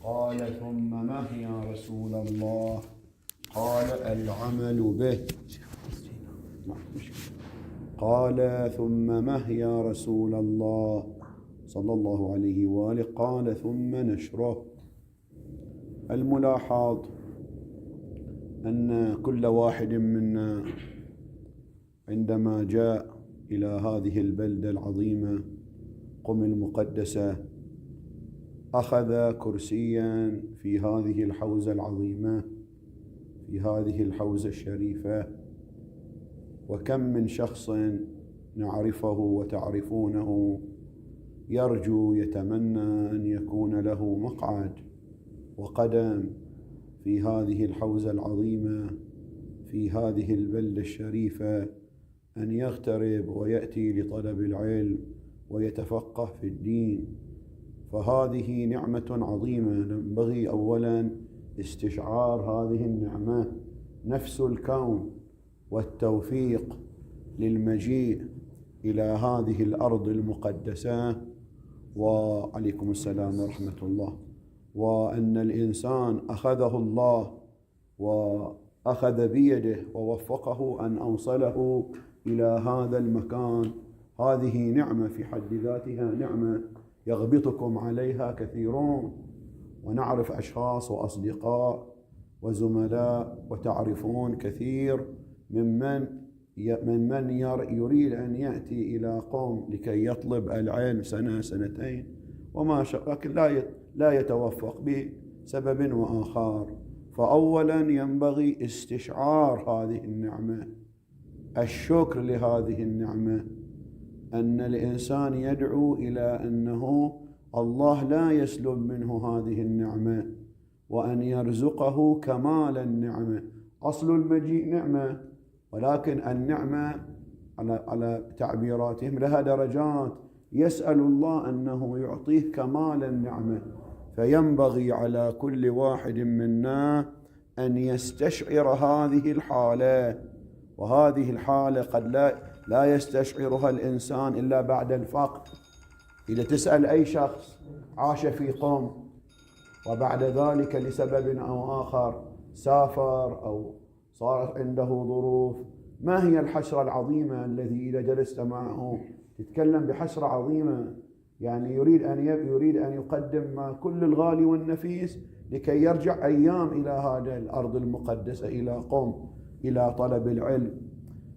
قال ثم ما يا رسول الله؟ قال العمل به. قال ثم ما يا رسول الله صلى الله عليه وآله؟ قال ثم نشره. الملاحظ أن كل واحد منا عندما جاء إلى هذه البلدة العظيمة قم المقدسة أخذ كرسيا في هذه الحوزة العظيمة، في هذه الحوزة الشريفة، وكم من شخص نعرفه وتعرفونه يرجو يتمنى أن يكون له مقعد وقدم في هذه الحوزة العظيمة، في هذه البلدة الشريفة، أن يغترب ويأتي لطلب العلم ويتفقه في الدين. فهذه نعمة عظيمة، ينبغي أولا استشعار هذه النعمة، نفس الكون والتوفيق للمجيء إلى هذه الأرض المقدسة. وعليكم السلام ورحمة الله. وأن الإنسان أخذه الله وأخذ بيده ووفقه أن أوصله إلى هذا المكان، هذه نعمة في حد ذاتها، نعمة يغبطكم عليها كثيرون. ونعرف أشخاص وأصدقاء وزملاء وتعرفون كثير ممن يريد أن يأتي إلى قوم لكي يطلب العلم سنة سنتين وما لكن لا يتوفق بسبب وآخر. فأولا ينبغي استشعار هذه النعمة، الشكر لهذه النعمة، أن الإنسان يدعو إلى أنه الله لا يسلب منه هذه النعمة، وأن يرزقه كمال النعمة. أصل المجيء نعمة، ولكن النعمة على تعبيراتهم لها درجات، يسأل الله أنه يعطيه كمال النعمة. فينبغي على كل واحد منا أن يستشعر هذه الحالة، وهذه الحالة قد لا يستشعرها الإنسان إلا بعد الفقد. إذا تسأل أي شخص عاش في قوم وبعد ذلك لسبب أو آخر سافر أو صارت عنده ظروف، ما هي الحسرة العظيمة الذي إذا جلست معه تتكلم بحسرة عظيمة، يعني يريد أن يقدم كل الغالي والنفيس لكي يرجع أيام إلى هذه الأرض المقدسة، إلى قوم، إلى طلب العلم.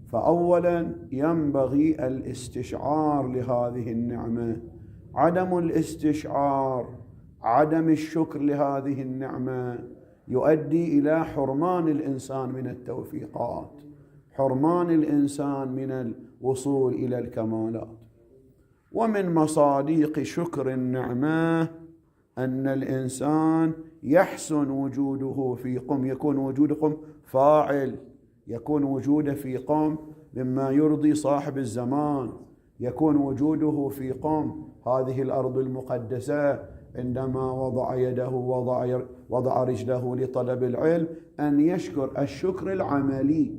فأولا ينبغي الاستشعار لهذه النعمة. عدم الاستشعار، عدم الشكر لهذه النعمة يؤدي إلى حرمان الإنسان من التوفيقات، حرمان الإنسان من الوصول إلى الكمالات. ومن مصادق شكر النعمة أن الإنسان يحسن وجوده في قوم، يكون وجودكم فاعل، يكون وجوده في قوم مما يرضي صاحب الزمان، يكون وجوده في قوم هذه الأرض المقدسة عندما وضع يده وضع رجله لطلب العلم أن يشكر. الشكر العملي،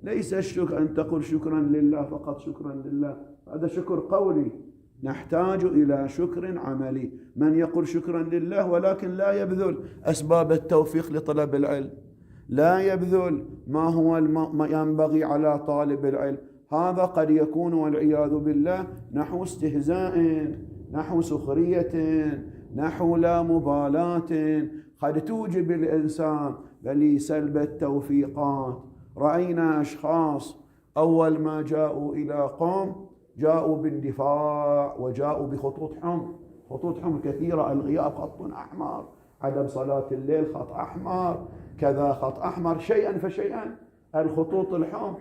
ليس الشكر أن تقول شكرا لله فقط، شكرا لله، هذا شكر قولي. نحتاج إلى شكر عملي. من يقول شكرا لله ولكن لا يبذل أسباب التوفيق لطلب العلم، لا يبذل ما هو ما ينبغي على طالب العلم، هذا قد يكون والعياذ بالله نحو استهزاء، نحو سخرية، نحو لا مبالاة قد توجب الإنسان بل سلب التوفيقات. رأينا أشخاص أول ما جاءوا إلى قوم جاءوا باندفاع وجاءوا بخطوط حمر، خطوط حمر كثيرة، الغياب خط أحمر، عدم صلاة الليل خط أحمر، كذا خط أحمر، شيئا فشيئا الخطوط الحمر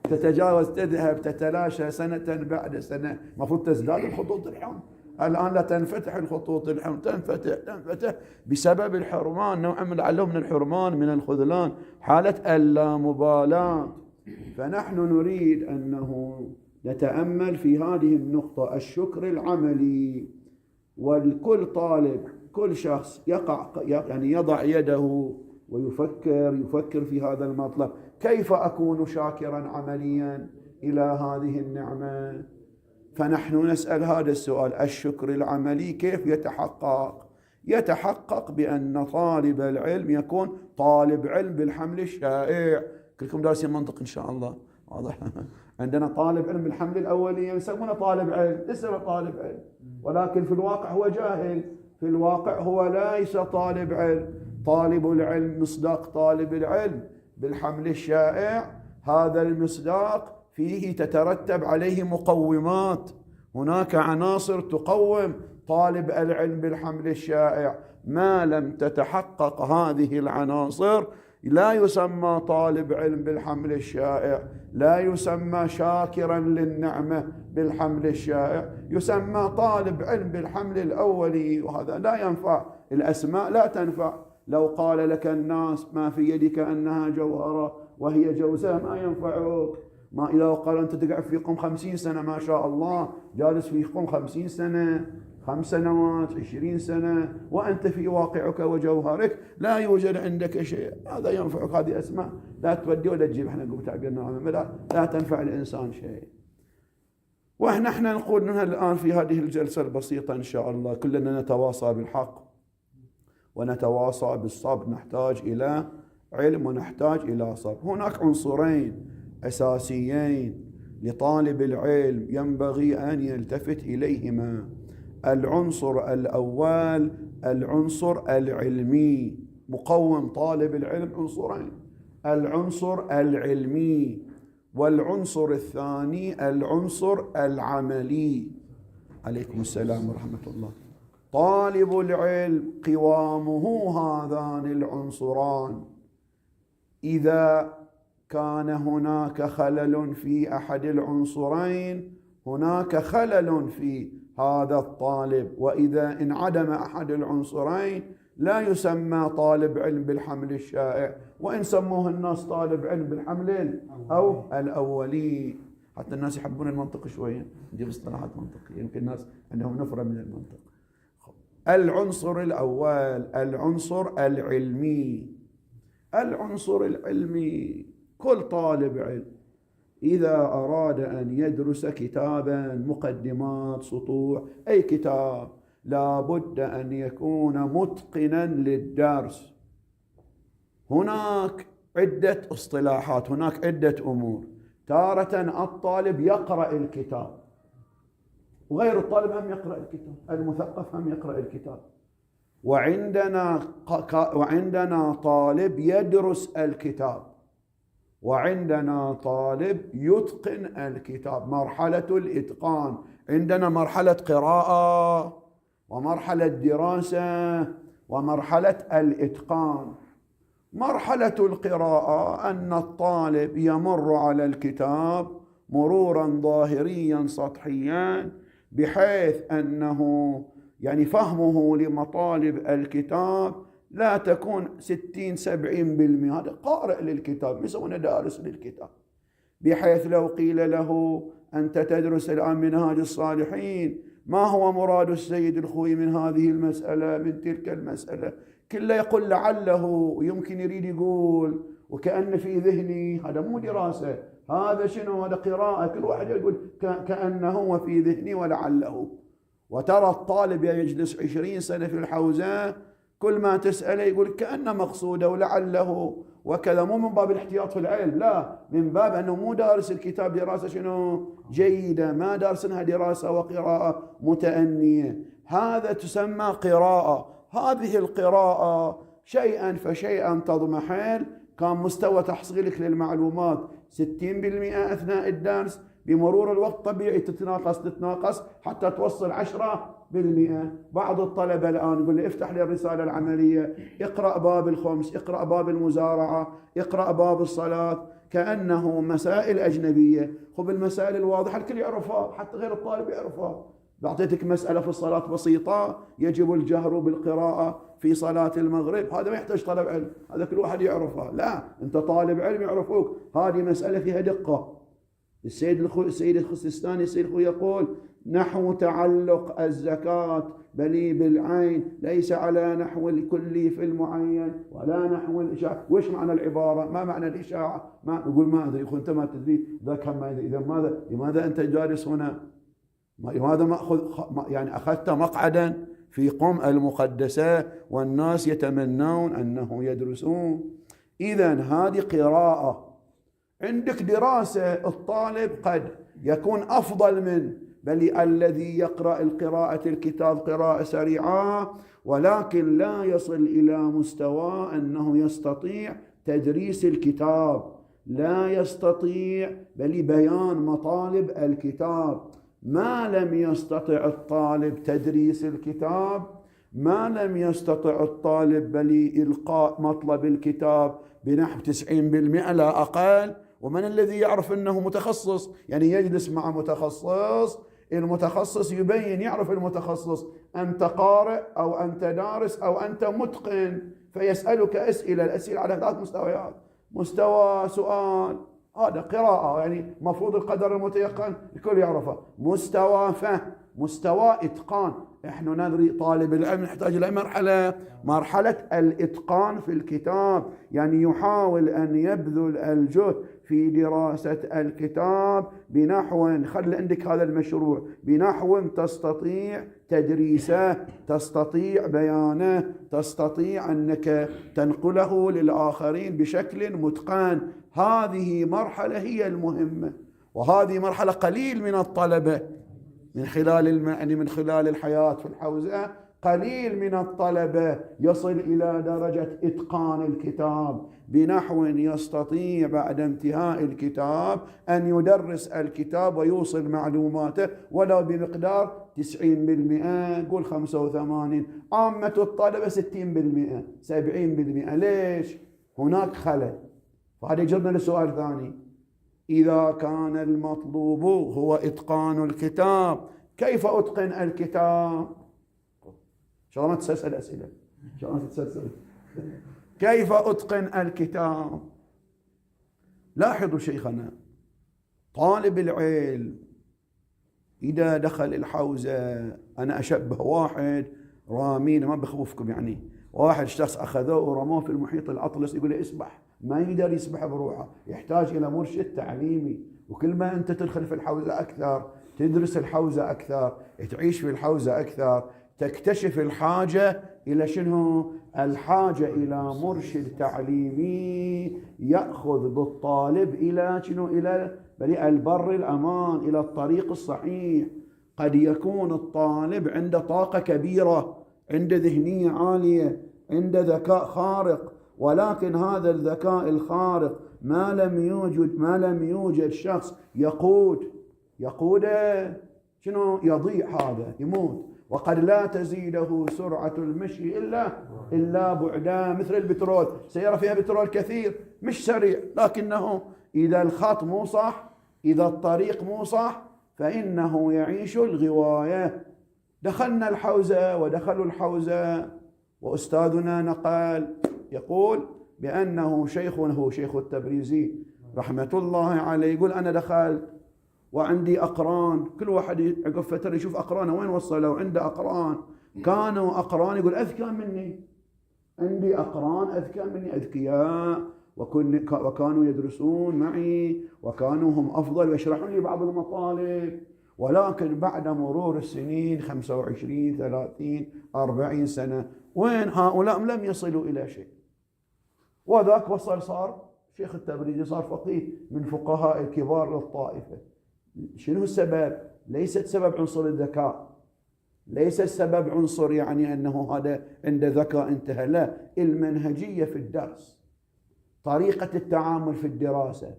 تتجاوز، تذهب، تتلاشى سنة بعد سنة، المفروض تزداد الخطوط الحمر. الآن لا تنفتح الخطوط الحمر، تنفتح بسبب الحرمان، نوع من لعله من الحرمان، من الخذلان، حالة اللامبالاة. فنحن نريد أنه نتأمل في هذه النقطة، الشكر العملي. والكل طالب، كل شخص يضع يده ويفكر في هذا المطلب، كيف أكون شاكرا عمليا إلى هذه النعمة؟ فنحن نسأل هذا السؤال، الشكر العملي كيف يتحقق؟ يتحقق بأن طالب العلم يكون طالب علم بالحمل الشائع. كلكم دارسين منطق إن شاء الله، واضح؟ عندنا طالب علم بالحمل الأولي يسمونه طالب علم، اسمه طالب علم، ولكن في الواقع هو جاهل، في الواقع هو ليس طالب علم. طالب العلم مصداق طالب العلم بالحمل الشائع، هذا المصداق فيه تترتب عليه مقومات، هناك عناصر تقوم طالب العلم بالحمل الشائع. ما لم تتحقق هذه العناصر لا يسمى طالب علم بالحمل الشائع، لا يسمى شاكرا للنعمة بالحمل الشائع، يسمى طالب علم بالحمل الأولي، وهذا لا ينفع. الأسماء لا تنفع. لو قال لك الناس ما في يدك أنها جوهرة وهي جوزاء ما ينفعك. ما إذا قال أنت تقعد في قم 50 سنة ما شاء الله، جالس في قم 50 سنة، 5 سنوات، 20 سنة، وأنت في واقعك وجوهرك لا يوجد عندك شيء، هذا ينفعك. هذه أسماء لا تودي ولا تجيب، احنا نقول تعبيرنا لا تنفع الإنسان شيء. احنا نقول منها الآن في هذه الجلسة البسيطة إن شاء الله كلنا نتواصى بالحق ونتواصى بالصبر. نحتاج إلى علم ونحتاج إلى صبر. هناك عنصرين أساسيين لطالب العلم ينبغي أن يلتفت إليهما. العنصر الأول العنصر العلمي، مقوم طالب العلم عنصرين، العنصر العلمي، والعنصر الثاني العنصر العملي. عليكم السلام ورحمة الله. طالب العلم قوامه هذان العنصران. إذا كان هناك خلل في أحد العنصرين هناك خلل في هذا الطالب، وإذا انعدم أحد العنصرين لا يسمى طالب علم بالحمل الشائع، وإن سموه الناس طالب علم بالحمل أو الأولي. حتى الناس يحبون المنطق شوية، نجيب اصطلاحات منطقية، يمكن الناس عندهم نفرة من المنطق. العنصر الأول العنصر العلمي. العنصر العلمي، كل طالب علم إذا أراد أن يدرس كتابا، مقدمات، سطوح، أي كتاب، لا بد أن يكون متقنا للدرس. هناك عدة اصطلاحات، هناك عدة أمور. تارة الطالب يقرأ الكتاب، وغير الطالب هم يقرأ الكتاب، المثقف هم يقرأ الكتاب. وعندنا طالب يدرس الكتاب، وعندنا طالب يتقن الكتاب، مرحلة الإتقان. عندنا مرحلة قراءة ومرحلة دراسة ومرحلة الإتقان. مرحلة القراءة أن الطالب يمر على الكتاب مرورا ظاهريا سطحيا، بحيث أنه يعني فهمه لمطالب الكتاب لا تكون 60-70%. هذا قارئ للكتاب، يسمونه دارس للكتاب. بحيث لو قيل له أنت تدرس الآن منهاج الصالحين، ما هو مراد السيد الخوي من هذه المسألة من تلك المسألة، كله يقول لعله، يمكن يريد يقول وكأن في ذهني. هذا مو دراسة، هذا شنو؟ هذا قراءة. كل واحد يقول كأنه وفي ذهني ولعله. وترى الطالب يجلس 20 سنة في الحوزة، كل ما تسأله يقول كأن مقصوده ولعله وكذا. مو من باب الاحتياط في العلم، لا، من باب أنه مو دارس الكتاب دراسة شنو جيدة، ما دارسنها دراسة وقراءة متأنية. هذا تسمى قراءة. هذه القراءة شيئا فشيئا تضمحل. كان مستوى تحصيلك للمعلومات 60% أثناء الدرس، بمرور الوقت طبيعي تتناقص حتى توصل 10%. بعض الطلبة الآن يقول لي افتح لي الرسالة العملية، اقرأ باب الخمس، اقرأ باب المزارعة، اقرأ باب الصلاة، كأنه مسائل أجنبية. خب المسائل الواضحة الكل يعرفها، حتى غير الطالب يعرفها. بعطيتك مسألة في الصلاة بسيطة، يجب الجهر بالقراءة في صلاة المغرب، هذا ما يحتاج طالب علم، هذا كل واحد يعرفها. لا، أنت طالب علم يعرفوك، هذه مسألة فيها دقة. السيد الخستاني السيد الخوي يقول نحو تعلق الزكاة بلي بالعين ليس على نحو الكلي في المعين ولا نحو الإشاعة. وش معنى العبارة؟ ما معنى الإشاعة؟ ما يقول ما أدري. أنت ما تدري ذاك ما يدري. إذا لماذا أنت جالس هنا؟ لماذا ما يعني أخذت مقعدا في قم المقدسة والناس يتمنون أنه يدرسون. إذن هذه قراءة. عندك دراسة، الطالب قد يكون أفضل منه، بل الذي يقرأ القراءة الكتاب قراءة سريعة ولكن لا يصل إلى مستوى أنه يستطيع تدريس الكتاب، لا يستطيع بل بيان مطالب الكتاب. ما لم يستطع الطالب تدريس الكتاب، ما لم يستطع الطالب بل إلقاء مطلب الكتاب بنحو 90% لا أقل. ومن الذي يعرف أنه متخصص؟ يعني يجلس مع متخصص، المتخصص يبين، يعرف المتخصص أنت قارئ أو أنت دارس أو أنت متقن، فيسألك الأسئلة على 3 مستويات: مستوى سؤال، هذا قراءة يعني مفروض القدر المتيقن الكل يعرفه، مستوى فهم، مستوى إتقان. احنا ندري طالب العلم يحتاج إلى مرحلة الإتقان في الكتاب، يعني يحاول أن يبذل الجهد في دراسة الكتاب بنحو، خلي عندك هذا المشروع، بنحو تستطيع تدريسه، تستطيع بيانه، تستطيع أنك تنقله للآخرين بشكل متقن. هذه مرحلة هي المهمة، وهذه مرحلة قليل من الطلبة من خلال الحياة في الحوزة، قليل من الطلبة يصل إلى درجة إتقان الكتاب بنحو يستطيع بعد انتهاء الكتاب أن يدرس الكتاب ويوصل معلوماته ولو بمقدار 90%، قول 85%. عامة الطلبة 60%، 70%. ليش؟ هناك خلل. فهذا يجرنا لسؤال ثاني: إذا كان المطلوب هو إتقان الكتاب، كيف أتقن الكتاب؟ إن شاء الله ما تسأل أسئلة، إن شاء الله تتسلسل. كيف أتقن الكتاب؟ لاحظوا شيخنا، طالب العلم إذا دخل الحوزة، أنا أشبه واحد رامين، ما بخوفكم يعني، واحد شخص أخذوه ورموه في المحيط الأطلسي، يقول له اسبح، ما يقدر يسبح بروحه، يحتاج إلى مرشد تعليمي. وكل ما أنت تدخل في الحوزة أكثر، تدرس الحوزة أكثر، تعيش في الحوزة أكثر، تكتشف الحاجة إلى شنو؟ الحاجة إلى مرشد تعليمي يأخذ بالطالب إلى شنو؟ إلى البر الأمان، إلى الطريق الصحيح. قد يكون الطالب عنده طاقة كبيرة، عنده ذهنية عالية، عنده ذكاء خارق، ولكن هذا الذكاء الخارق ما لم يوجد شخص يقوده شنو؟ يضيع، هذا يموت. وقد لا تزيده سرعة المشي إلا بعدا، مثل البترول، سيارة فيها بترول كثير مش سريع، لكنه إذا الخط مو صح، إذا الطريق مو صح، فإنه يعيش الغواية. دخلنا الحوزة ودخلوا الحوزة، وأستاذنا نقل يقول بأنه شيخ التبريزي رحمة الله عليه، يقول أنا دخلت وعندي أقران، كل واحد عقب فترة يشوف أقرانه وين وصلوا، عنده أقران كانوا أقران يقول أذكى مني، عندي أقران أذكى مني، أذكياء، وكانوا يدرسون معي وكانوا هم أفضل ويشرحون لي بعض المطالب. ولكن بعد مرور السنين 25 30 40 سنة، وين هؤلاء؟ لم يصلوا إلى شيء. وذاك وصل، صار شيخ التبريزي، صار فقيه من فقهاء الكبار للطائفة. شنو السبب؟ ليست سبب عنصر الذكاء، ليس السبب عنصر يعني أنه هذا عنده ذكاء انتهى، لا، المنهجية في الدرس، طريقة التعامل في الدراسة،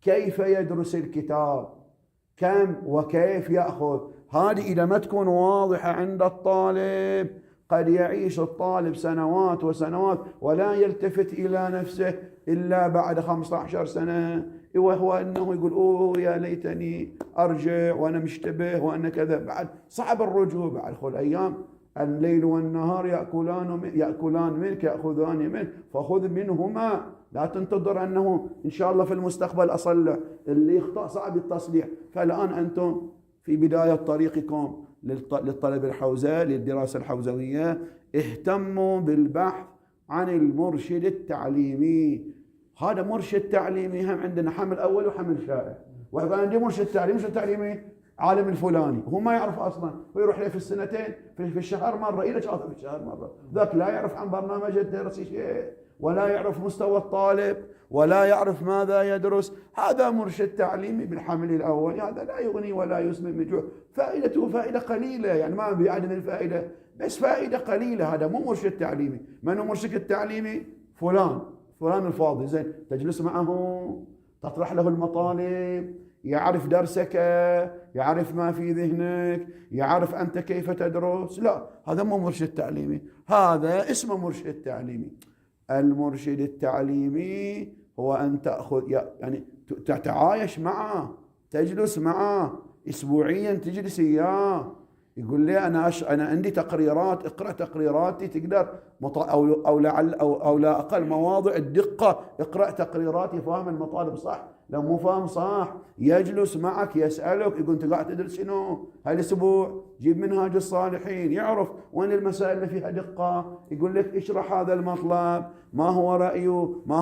كيف يدرس الكتاب، كم وكيف يأخذ. هذه إذا ما تكون واضحة عند الطالب، قد يعيش الطالب سنوات وسنوات ولا يلتفت إلى نفسه إلا بعد 15 سنة، وهو أنه يقول يا ليتني أرجع وأنا مشتبه وأنا كذا. بعد صعب الرجوع، بعد خل أيام الليل والنهار يأكلان منك يأخذان منك فخذ منهما، لا تنتظر أنه إن شاء الله في المستقبل أصلح، اللي يخطأ صعب التصليح. فالآن أنتم في بداية طريقكم للطلب الحوزة، للدراسة الحوزوية، اهتموا بالبحث عن المرشد التعليمي. هذا مرشد تعليمي هم عندنا حمل أول وحمل شائع. وإذا عندي مرشد تعليمي عالم الفلاني، هو ما يعرف اصلا، ويروح له في السنتين في الشهر مره، الى شاطر في الشهر مره، ذاك لا يعرف عن برنامج الدراسي شيء، ولا يعرف مستوى الطالب، ولا يعرف ماذا يدرس. هذا مرشد تعليمي بالحمل الاول، هذا لا يغني ولا يسمن من جوع، فائدته فائده قليله، يعني ما بعدم الفائده، بس فائده قليله. هذا مو مرشد تعليمي. من هو مرشد التعليمي؟ فلان الفاضي، زين، تجلس معه، تطرح له المطالب، يعرف درسك، يعرف ما في ذهنك، يعرف أنت كيف تدرس. لا، هذا مو مرشد تعليمي، هذا اسمه مرشد تعليمي. المرشد التعليمي هو أن تأخذ، يعني تتعايش معه، تجلس معه أسبوعيا، تجلس إياه، يقول لي أنا عندي تقريرات، اقرأ تقريراتي، تقدر أو لا أقل مواضع الدقة، اقرأ تقريراتي، فاهم المطالب صح؟ لو مو فاهم صح يجلس معك يسألك، يقول أنت قاعد تدرس شنو هالأسبوع؟ جيب منهاج الصالحين، يعرف وين المسائل اللي فيها دقة، يقول لك اشرح هذا المطلب، ما هو رأيه، ما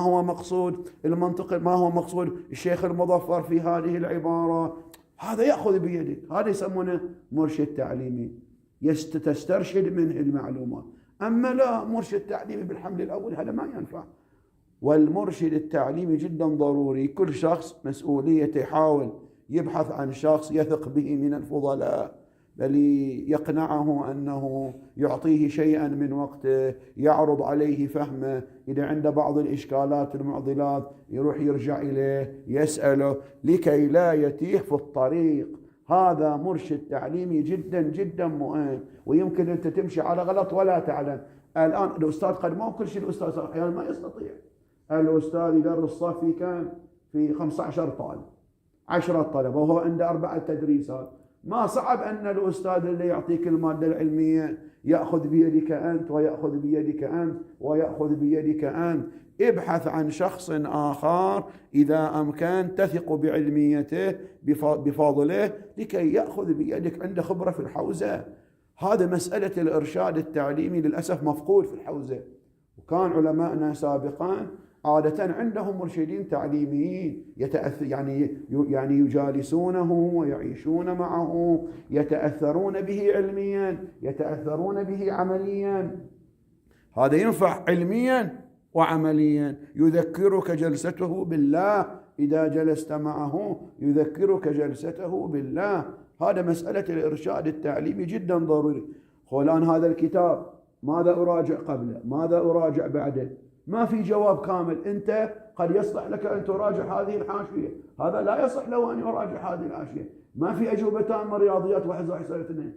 هو مقصود المنطق، ما هو مقصود الشيخ المظفر في هذه العبارة. هذا يأخذ بيدك، هذا يسمونه مرشد تعليمي، تسترشد منه المعلومات. أما لا، مرشد تعليمي بالحمل الأول هذا ما ينفع. والمرشد التعليمي جدا ضروري. كل شخص مسؤوليته يحاول يبحث عن شخص يثق به من الفضلاء، بل يقنعه أنه يعطيه شيئا من وقته، يعرض عليه فهمه، إذا عنده بعض الإشكالات المعضلات يروح يرجع إليه يسأله لكي لا يتيه في الطريق. هذا مرشد تعليمي جدا جدا مهم. ويمكن أنت تمشي على غلط ولا تعلم. الآن الأستاذ قد ما كل شيء الأستاذ أحيانا ما يستطيع. الأستاذ يدرس صف في 15 طالب، 10 طلبة، وهو عنده 4 تدريسات. ما صعب أن الأستاذ اللي يعطيك المادة العلمية يأخذ بيدك أنت، ويأخذ بيدك أنت، ويأخذ بيدك أنت. ابحث عن شخص آخر إذا أمكن تثق بعلميته بفضله، لكي يأخذ بيدك، عنده خبرة في الحوزة. هذا مسألة الإرشاد التعليمي للأسف مفقود في الحوزة. وكان علماءنا سابقا عادة عندهم مرشدين تعليميين يعني يجالسونه ويعيشون معه، يتأثرون به علميا، يتأثرون به عمليا. هذا ينفع علميا وعمليا. يذكرك جلسته بالله، إذا جلست معه يذكرك جلسته بالله. هذا مسألة الإرشاد التعليمي جدا ضروري. الآن هذا الكتاب ماذا أراجع قبله؟ ماذا أراجع بعده؟ ما في جواب كامل. أنت قد يصلح لك أن تراجع هذه الحاشية، هذا لا يصح له أن يراجع هذه الحاشية. ما في أجوبة تامة رياضيات 1+1=2.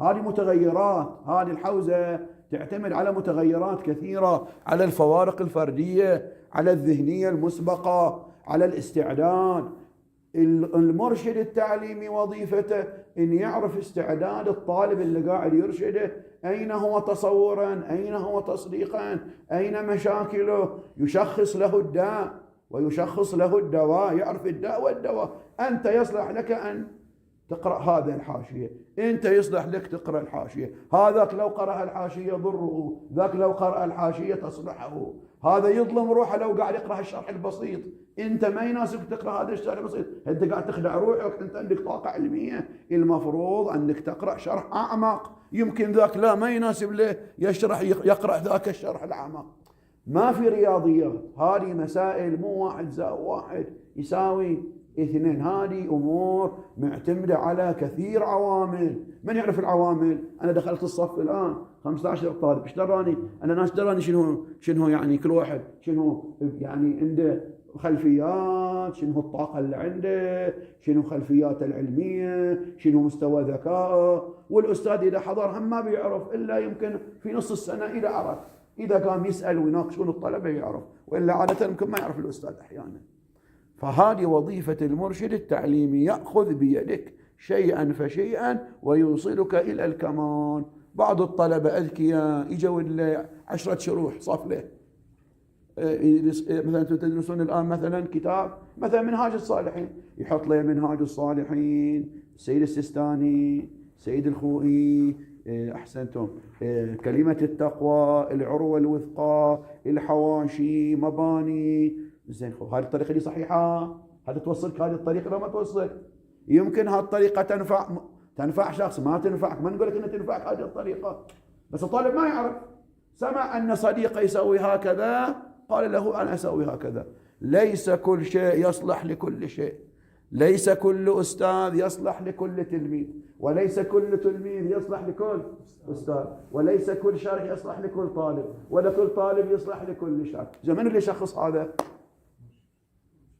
هذه متغيرات. هذه الحوزة تعتمد على متغيرات كثيرة، على الفوارق الفردية، على الذهنية المسبقة، على الاستعداد. المرشد التعليمي وظيفته أن يعرف استعداد الطالب اللي قاعد يرشده، أين هو تصورا، أين هو تصديقا، أين مشاكله، يشخص له الداء ويشخص له الدواء، يعرف الداء والدواء. أنت يصلح لك أن تقرأ هذه الحاشية، أنت يصلح لك تقرأ الحاشية، هذاك لو قرأ الحاشية ضره، ذاك لو قرأ الحاشية تصلحه. هذا يظلم روحه لو قاعد يقرأ الشرح البسيط. أنت ما يناسبك تقرأ هذا الشرح البسيط، أنت قاعد تخدع روحك، أنت عندك طاقة علمية، المفروض أنك تقرأ شرح أعمق. يمكن ذاك لا ما يناسب له يقرأ ذاك الشرح الأعمق. ما في رياضيات، هذه مسائل مو 1+1 يساوي 2. هذه أمور معتمدة على كثير عوامل. من يعرف العوامل؟ أنا دخلت الصف الآن 15 طالب، ايش دراني؟ أنا ناس دراني شنو يعني كل واحد شنو يعني عنده خلفيات، شنو الطاقة اللي عنده، شنو خلفياته العلمية، شنو مستوى ذكائه. والأستاذ إذا حضر هم ما بيعرف إلا يمكن في نص السنة إذا عرف، إذا قام يسأل ويناقشون الطلبة يعرف، وإلا عادة يمكن ما يعرف الأستاذ أحيانا. فهذه وظيفة المرشد التعليمي، يأخذ بيدك شيئا فشيئا ويوصلك إلى الكمال. بعض الطلبة أذكياء يجوا 10 شروح صف له. مثلا تدرسون الآن مثلا كتاب مثلا منهاج الصالحين، يحط له منهاج الصالحين، السيد السيستاني، السيد الخوئي، أحسنتم، كلمة التقوى، العروة الوثقى، الحواشي، مباني. زين، هذه الطريقة دي صحيحة؟ هذا توصلك هذه الطريقة لو ما توصل؟ يمكن هالطريقة تنفع شخص، ما تنفعك، ما نقول لك انها تنفعك هذه الطريقة، بس الطالب ما يعرف. سمع ان صديقه يسوي هكذا قال له انا اسوي هكذا. ليس كل شيء يصلح لكل شيء، ليس كل أستاذ يصلح لكل تلميذ، وليس كل تلميذ يصلح لكل أستاذ، وليس كل شرح يصلح لكل طالب، ولا كل طالب يصلح لكل شرح. من اللي يشخص هذا؟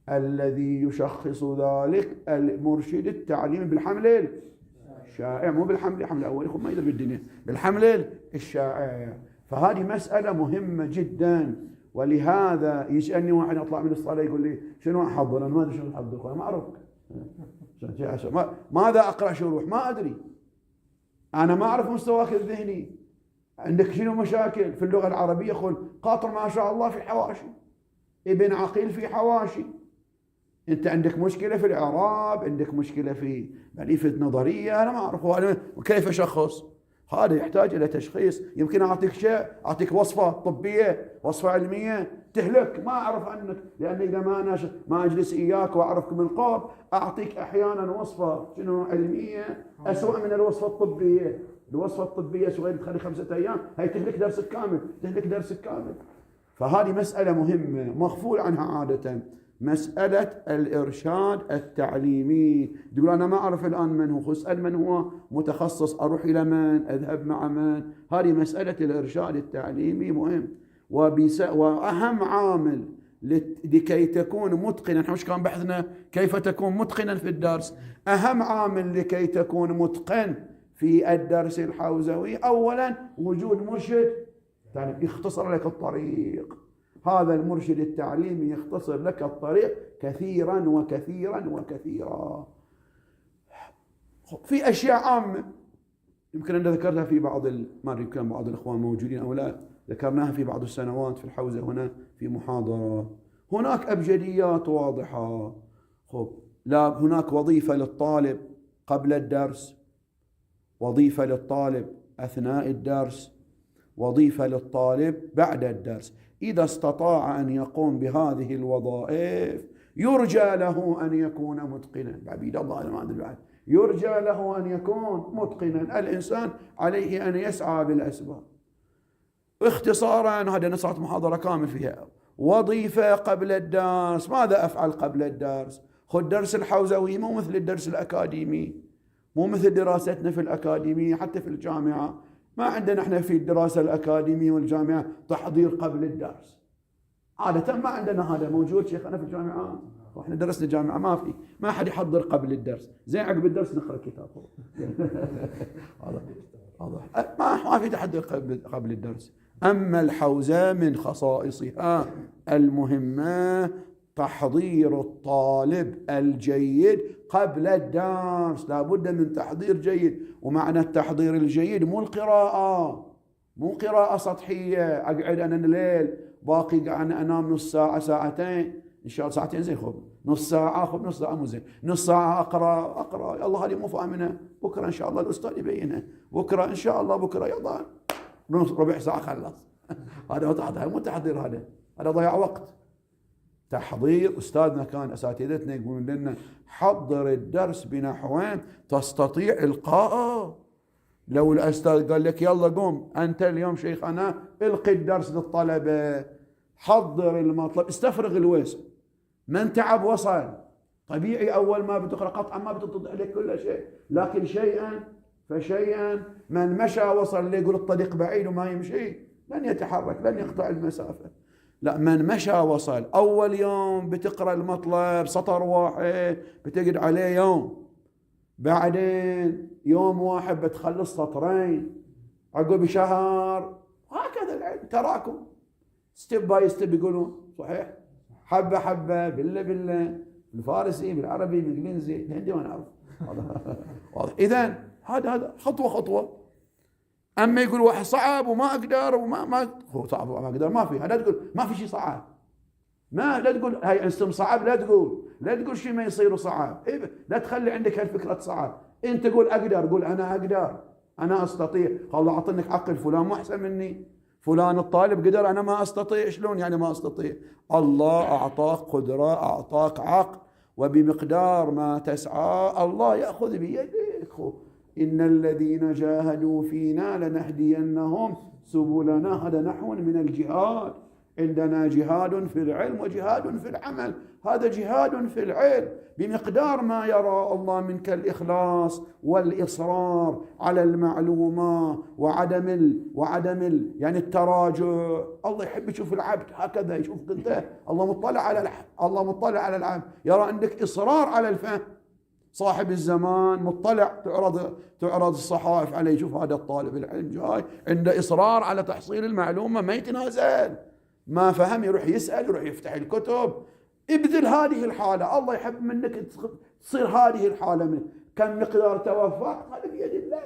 الذي يشخص ذلك المرشد التعليمي بالحمل الشائع، مو بالحمل الأول، يخو ما يدري بالدنيا، بالحمل الشائع. فهذه مسألة مهمة جدا. ولهذا يسألني واحد أطلع من الصلاة يقول لي شنو أحضر؟ أنا ما أدري شنو أحضر، أنا ما أعرف ماذا أقرأ شروح، ما أدري، أنا ما أعرف مستواك الذهني، عندك شنو مشاكل في اللغة العربية. خل قاطر ما شاء الله في حواشي، ابن عقيل في حواشي، أنت عندك مشكلة في الإعراب، عندك مشكلة في مأليفة نظرية، أنا ما أعرف كيف أشخص. هذا يحتاج إلى تشخيص. يمكن أعطيك شيء، أعطيك وصفة طبية، وصفة علمية تهلك، ما أعرف عنك، لأن إذا ما أجلس إياك وأعرفك من قرب أعطيك أحيانا وصفة شنو علمية أسوأ من الوصفة الطبية. الوصفة الطبية صغيرة تخلي 5 أيام، هي تهلك درسك كامل، تهلك درسك كامل. فهذه مسألة مهمة مغفول عنها عادة، مسألة الإرشاد التعليمي. تقول أنا ما أعرف الآن من هو، أسأل من هو متخصص، أروح إلى من، أذهب مع من. هذه مسألة الإرشاد التعليمي مهم. وأهم عامل لكي تكون متقنا، نحن كان بحثنا كيف تكون متقنا في الدرس. أهم عامل لكي تكون متقن في الدرس الحوزوي أولا وجود مرشد يختصر لك الطريق. هذا المرشد التعليمي يختصر لك الطريق كثيرا وكثيرا وكثيرا. في أشياء عامة يمكن أن ذكرتها في ما أدري كان بعض الإخوان موجودين أو لا، ذكرناها في بعض السنوات في الحوزة هنا في محاضرة. هناك أبجديات واضحة. لا، هناك وظيفة للطالب قبل الدرس، وظيفة للطالب أثناء الدرس، وظيفة للطالب بعد الدرس. إذا استطاع أن يقوم بهذه الوظائف يرجى له أن يكون متقنا. بعبيد الله أنا ما أدري بعد، يرجى له أن يكون متقنا. الإنسان عليه أن يسعى بالأسباب. اختصارا هذا نصعت محاضرة كامل فيها. وظيفة قبل الدرس، ماذا أفعل قبل الدرس؟ خذ درس الحوزوي مو مثل الدرس الأكاديمي، مو مثل دراستنا في الأكاديمية حتى في الجامعة. ما عندنا احنا في الدراسة الأكاديمية والجامعة تحضير قبل الدرس، عادة ما عندنا هذا موجود. شيخنا في الجامعة واحنا درسنا جامعة ما حد يحضر قبل الدرس، زين عقب الدرس نقرأ كتاب. ما في تحضير قبل الدرس. أما الحوزة من خصائصها المهمة تحضير الطالب الجيد قبل الدرس. لا بد من تحضير جيد. ومعنى التحضير الجيد مو القراءة، مو قراءة سطحية، أقعد أنا الليل باقي أنا أنام نص ساعة ساعتين، إن شاء الله ساعتين زين، خب نص ساعة، خب نص ساعة مو زين، نص ساعة أقرأ الله هذه مو فاهمنا، بكرة إن شاء الله الأستاذ يبينها، بكرة إن شاء الله، بكرة يلا نص ربع ساعة خلص. هذا مو تحضير، هذا ضياع وقت. تحضير، أستاذنا كان أساتذتنا يقولون لنا حضر الدرس بنحوين تستطيع إلقاءه. لو الأستاذ قال لك يلا قوم أنت اليوم شيخنا إلقي الدرس للطلبة، حضر المطلب، استفرغ الوسع. من تعب وصل. طبيعي أول ما بتقرأ قطعا ما بتتضح لك كل شيء، لكن شيئا فشيئا. من مشى وصل، اللي يقول الطريق بعيد وما يمشي لن يتحرك، لن يقطع المسافة. لا، من مشى وصل. أول يوم بتقرأ المطلب سطر واحد بتقعد عليه يوم، بعدين يوم واحد بتخلص سطرين، عقب شهر، هكذا العلم تراكم، ستيب باي ستيب يقولون، صحيح، حبة حبة، بلة بلة، بالفارسي بالعربي بالإنجليزي الهندي ما نعرف. واضح. إذن هذا خطوة خطوة. أما يقول واحد صعب وما أقدر وما هو صعب وما أقدر، ما في. لا تقول ما في شيء صعب، لا تقول هاي أنتم صعب، لا تقول شيء ما يصير صعب. لا تخلي عندك هالفكرة صعب. أنت قول أقدر، قول أنا أقدر، أنا أستطيع. الله أعطنك عقل، فلان مو أحسن مني، فلان الطالب قدر أنا ما أستطيع. شلون يعني ما أستطيع؟ الله أعطاك قدرة، أعطاك عقل، وبمقدار ما تسعى الله يأخذ بيدك. إن الذين جاهدوا فينا لنهدينهم سبلنا. هذا نحو من الجهاد. عندنا جهاد في العلم وجهاد في العمل. هذا جهاد في العلم بمقدار ما يرى الله منك الإخلاص والإصرار على المعلومة وعدم يعني التراجع. الله يحب يشوف العبد هكذا، يشوفك أنت. الله مطلع على العبد، يرى عندك إصرار على الفهم. صاحب الزمان مطلع، تعرض الصحائف عليه، يشوف هذا الطالب العلم جاي عنده إصرار على تحصيل المعلومة، ما يتنازل. ما فهم يروح يسأل، يروح يفتح الكتب. ابذل هذه الحالة. الله يحب منك تصير هذه الحالة منك. كم مقدار توفقت هذا بيد الله،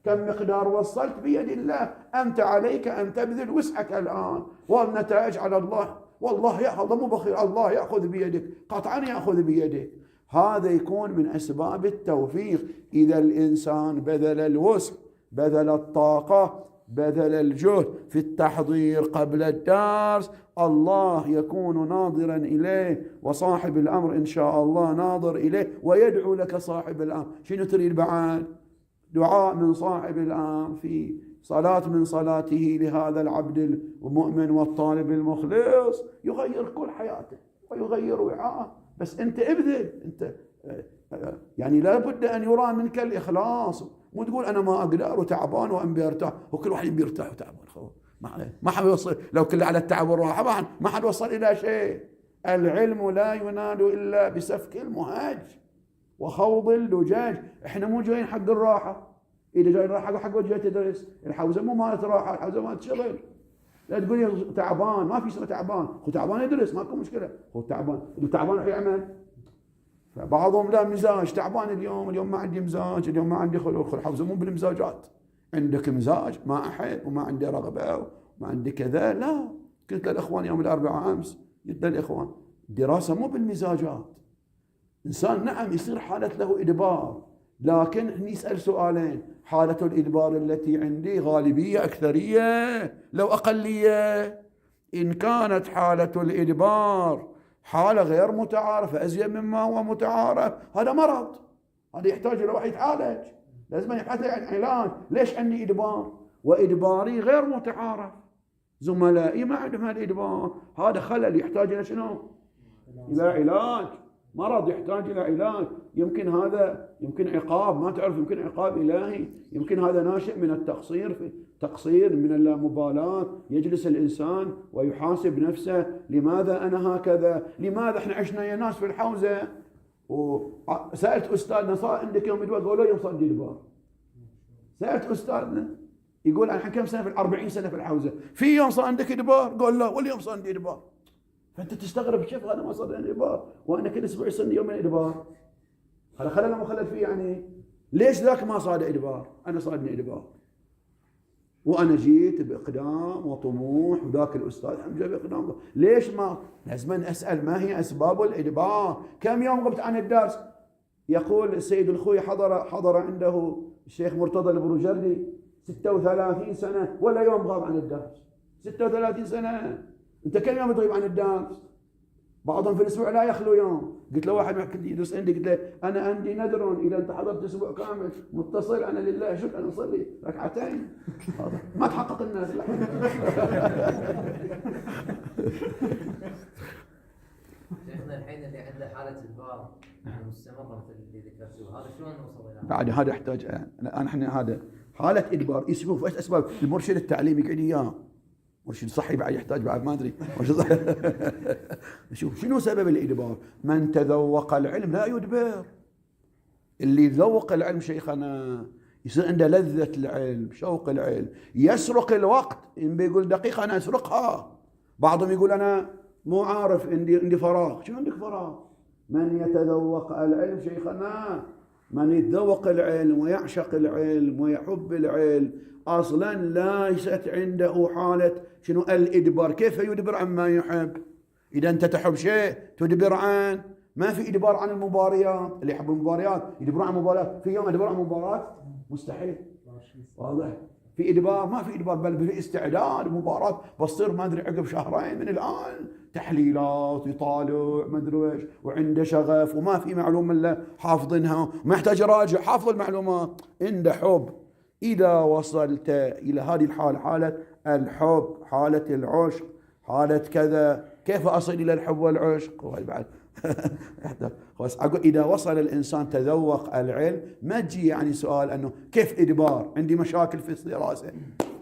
كم مقدار وصلت بيد الله. أنت عليك أن تبذل وسعك الآن، والنتائج على الله. والله يأخذ، مو بخير، الله يأخذ بيدك، قطعا يأخذ بيدك. هذا يكون من أسباب التوفيق. إذا الإنسان بذل الوسع، بذل الطاقة، بذل الجهد في التحضير قبل الدرس، الله يكون ناظرا إليه، وصاحب الأمر إن شاء الله ناظر إليه ويدعو لك صاحب الأمر. شنو تريد بعد؟ دعاء من صاحب الأمر في صلاة من صلاته لهذا العبد المؤمن والطالب المخلص يغير كل حياته ويغير وعاءه. بس أنت ابذل. أنت يعني لا بد أن يرى منك الإخلاص. مو تقول أنا ما أقدر وتعبان وأن بيرتاح، وكل واحد بيرتاح وتعبان. ما حد يوصل، لو كل على التعب والراحة ما حد وصل إلى شيء. العلم لا ينال إلا بسفك المهاج وخوض اللجاج. إحنا مو جايين حق الراحة. إذا جاي الراحة حق وجه تدرس. الحوزة مو مالت راحة، الحوزة مالت شغل. لا تقول تعبان، ما في شيء تعبان. هو تعبان يدرس، ماكو مشكلة. هو تعبان، اللي تعبان راح يعمل. فبعضهم لا مزاج، تعبان اليوم ما عندي مزاج، اليوم ما عندي خلق. الحوزة مو بالمزاجات. عندك مزاج، ما أحب وما عندي رغبة وما عندي كذا. لا، قلت للإخوان يوم الأربعاء أمس، قلت للإخوان الدراسة مو بالمزاجات. إنسان نعم يصير حالة له إدبار، لكن نسأل سؤالين: حالة الإدبار التي عندي غالبية أكثرية لو أقلية؟ إن كانت حالة الإدبار حالة غير متعارفة أزيد مما هو متعارف، هذا مرض، هذا يحتاج إلى واحد يتعالج، لازم يبحث عن علاج. ليش عندي إدبار وإدباري غير متعارف؟ زملائي ما عندهم هالإدبار. هذا خلل يحتاج إلى شنو؟ إلى علاج. مرض يحتاج إلى علاج. يمكن هذا عقاب، ما تعرف، يمكن عقاب إلهي، يمكن هذا ناشئ من التقصير، في تقصير من اللامبالاة. يجلس الإنسان ويحاسب نفسه: لماذا أنا هكذا؟ لماذا إحنا عشنا يا ناس في الحوزة؟ وسألت أستاذنا: صار عندك يوم إدبار؟ قالوا يوم صار عندي إدبار. سألت أستاذنا يقول: أنا كم سنة 40 سنة في الحوزة، في يوم صار عندك إدبار؟ قال: لا، واليوم صار عندي إدبار. فأنت تستغرب كيف هذا ما صار عندي إدبار وأنا كل أسبوع يصير يوم من إدبار؟ هذا خلل ما خلل فيه يعني. ليش ذاك ما صار إدبار؟ أنا صار عندي إدبار، وأنا جيت بإقدام وطموح، وذاك الأستاذ هم جاء بإقدام. ليش ما؟ لازم أسأل ما هي أسباب الإدبار. كم يوم غبت عن الدرس؟ يقول السيد الخوي حضر عنده الشيخ مرتضى البروجردي 36 سنة ولا يوم غاب عن الدرس. 36 سنة. أنت كم يوم تغيب عن الدرس؟ بعضهم في الأسبوع لا يخلو يوم. قلت له واحد كنت يدرس عندي، قلت له: أنا عندي نذر إذا أنت حضرت أسبوع كامل متصل أنا لله شكرا أنا أصلي ركعتين. ما تحقق الناس. شيخنا الحين اللي عنده حالة إدبار مستمرة اللي ذكرتوها، هذا شلون نوصل إلى؟ بعد هذا يحتاج احنا هذا حالة إدبار يشوف ايش أسباب. المرشد التعليمي يقعد إياه، مرشد صحي بعد يحتاج بعد ما أدري. شوف شنو سبب الإدبار. من تذوق العلم لا يدبر. اللي يذوق العلم شيخنا يصير عنده لذة العلم، شوق العلم، يسرق الوقت. إن بيقول دقيقة أنا أسرقها. بعضهم يقول: أنا مو عارف، عندي فراغ. شو عندك فراغ؟ من يتذوق العلم شيخنا، من يتذوق العلم ويعشق العلم ويحب العلم، أصلا ليست عنده حالة شنو الإدبار. كيف يدبر عن ما يحب؟ إذا أنت تحب شيء تدبر عنه. ما في إدبار عن المباريات. اللي يحب المباريات يدبر عن المباريات. في يوم أدبر عن المباراة؟ مستحيل. واضح؟ في إدبار؟ ما في إدبار، بل في استعداد مباراة بتصير ما أدري عقب شهرين من الآن، تحليلات يطالع ما أدري إيش وعنده شغف وما في معلومة إلا حافظينها وما يحتاج يراجع، حافظ المعلومات، عنده حب. إذا وصلت إلى هذه الحالة، حالة الحب، حالة العشق، حالة كذا، كيف أصل إلى الحب والعشق؟ بعد أقول إذا وصل الإنسان تذوق العلم، ما تجي يعني سؤال أنه كيف إدبار، عندي مشاكل في الدراسة،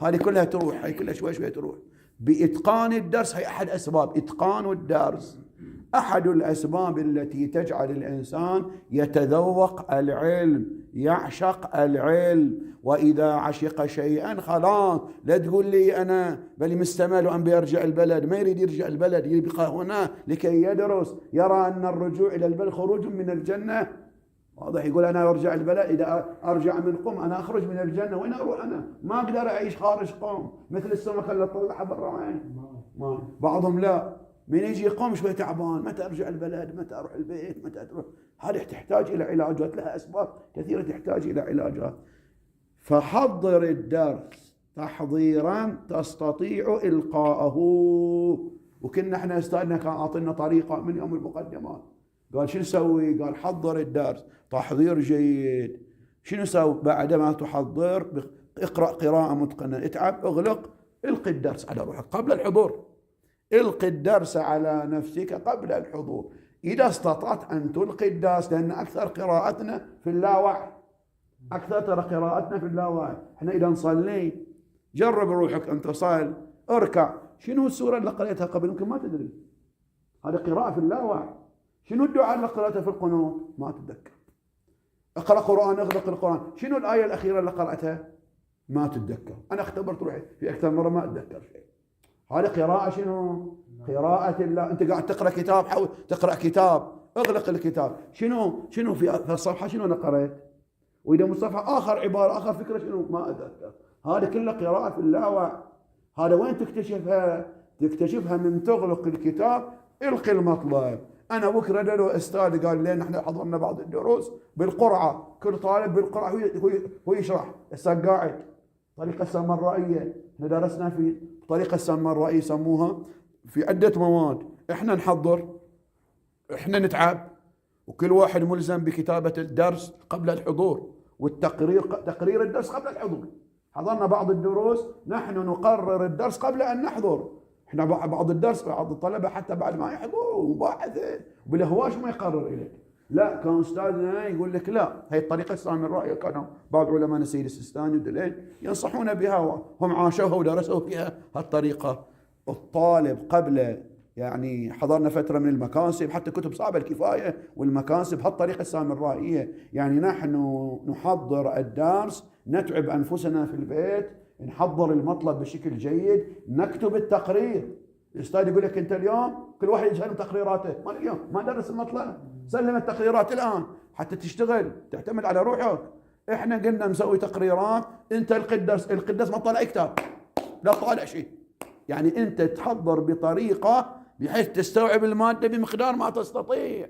هذه كلها تروح، هاي كلها شوي شوي تروح. بإتقان الدرس، هي أحد أسباب إتقان الدرس، أحد الأسباب التي تجعل الإنسان يتذوق العلم، يعشق العلم. وإذا عشق شيئا خلاص، لا تقول لي أنا بل مستمل وأن بيرجع البلد، ما يريد يرجع البلد، يبقى هنا لكي يدرس، يرى أن الرجوع إلى البلد خروج من الجنة. واضح؟ يقول أنا أرجع البلد، إذا أرجع من قم أنا أخرج من الجنة، وين أروح أنا؟ ما أقدر أعيش خارج قم مثل السمكة اللي تطلعها برا. ما بعضهم لا، من يجي قم شوي تعبان، متى أرجع البلد، متى أروح البيت، متى أروح. هذه تحتاج إلى علاجات، لها أسباب كثيرة تحتاج إلى علاجات. فحضر الدرس تحضيرا تستطيع إلقاءه. وكنا احنا استاذنا كان أعطينا طريقة من يوم المقدمات، قال شو نسوي؟ قال حضر الدرس تحضير جيد. شو نسوي بعد ما تحضر؟ اقرأ قراءة متقنة، اتعب، اغلق، القي الدرس على روحك قبل الحضور، القي الدرس على نفسك قبل الحضور إذا استطعت أن تلقي الدرس، لأن أكثر قراءتنا في اللاوعي، أكثر ترى قراءتنا في اللاوعي. احنا إذا نصلي، جرب روحك أن تصل، اركع، شنو السورة اللي قرأتها قبل؟ يمكن ما تدري، هذه قراءة في اللاوعي. شنو الدعاء اللي قرأتها في القنوت؟ ما تتذكر. اقرأ قرآن، اغلق القرآن، شنو الآية الأخيرة اللي قرأتها؟ ما تتذكر. أنا اختبرت روحي في أكثر مرة ما أتذكر شيء. هذه قراءة شنو؟ قراءة الله. أنت قاعد تقرأ كتاب، حاول تقرأ كتاب، اغلق الكتاب، شنو في الصفحة، شنو أنا قرأت؟ وإذا من صفحة آخر عبارة آخر فكرة، شنو ما أتذكر. هذه كلها قراءة في اللاوعي. هذا وين تكتشفها؟ تكتشفها من تغلق الكتاب، القي المطلب. أنا بكرة له أستاذ قال لي نحن حضرنا بعض الدروس بالقرعة، كل طالب بالقرعة هو يشرح. أستاذ قاعد طريقة السامرائية، احنا درسنا في طريقة السامرائية يسموها في عدة مواد. احنا نحضر، احنا نتعب، وكل واحد ملزم بكتابة الدرس قبل الحضور، تقرير الدرس قبل الحضور. حضرنا بعض الدروس نحن نقرر الدرس قبل أن نحضر. احنا بعض الدرس بعض الطلبة حتى بعد ما يحضروا مباحثة بالهواش ما يقرر إليك. لا، كان أستاذنا يقول لك لا، هي الطريقة السامرائية. كانوا بعض علماء السيد السيستاني ودلين ينصحون بها، هم عاشوها ودرسوا فيها هالطريقة. الطالب قبل، يعني حضرنا فترة من المكاسب، حتى كتب صعبة الكفاية والمكاسب هالطريقة السامرائية. يعني نحن نحضر الدرس، نتعب أنفسنا في البيت، نحضر المطلب بشكل جيد، نكتب التقرير. الأستاذ يقول لك أنت اليوم كل واحد يسلم تقريراته، ما اليوم ما درس المطلب، سلم التقريرات الآن حتى تشتغل، تعتمد على روحك. إحنا قلنا نسوي تقريرات، أنت القدس ما طالع كتاب، لا طالع شيء. يعني أنت تحضر بطريقة بحيث تستوعب المادة بمقدار ما تستطيع،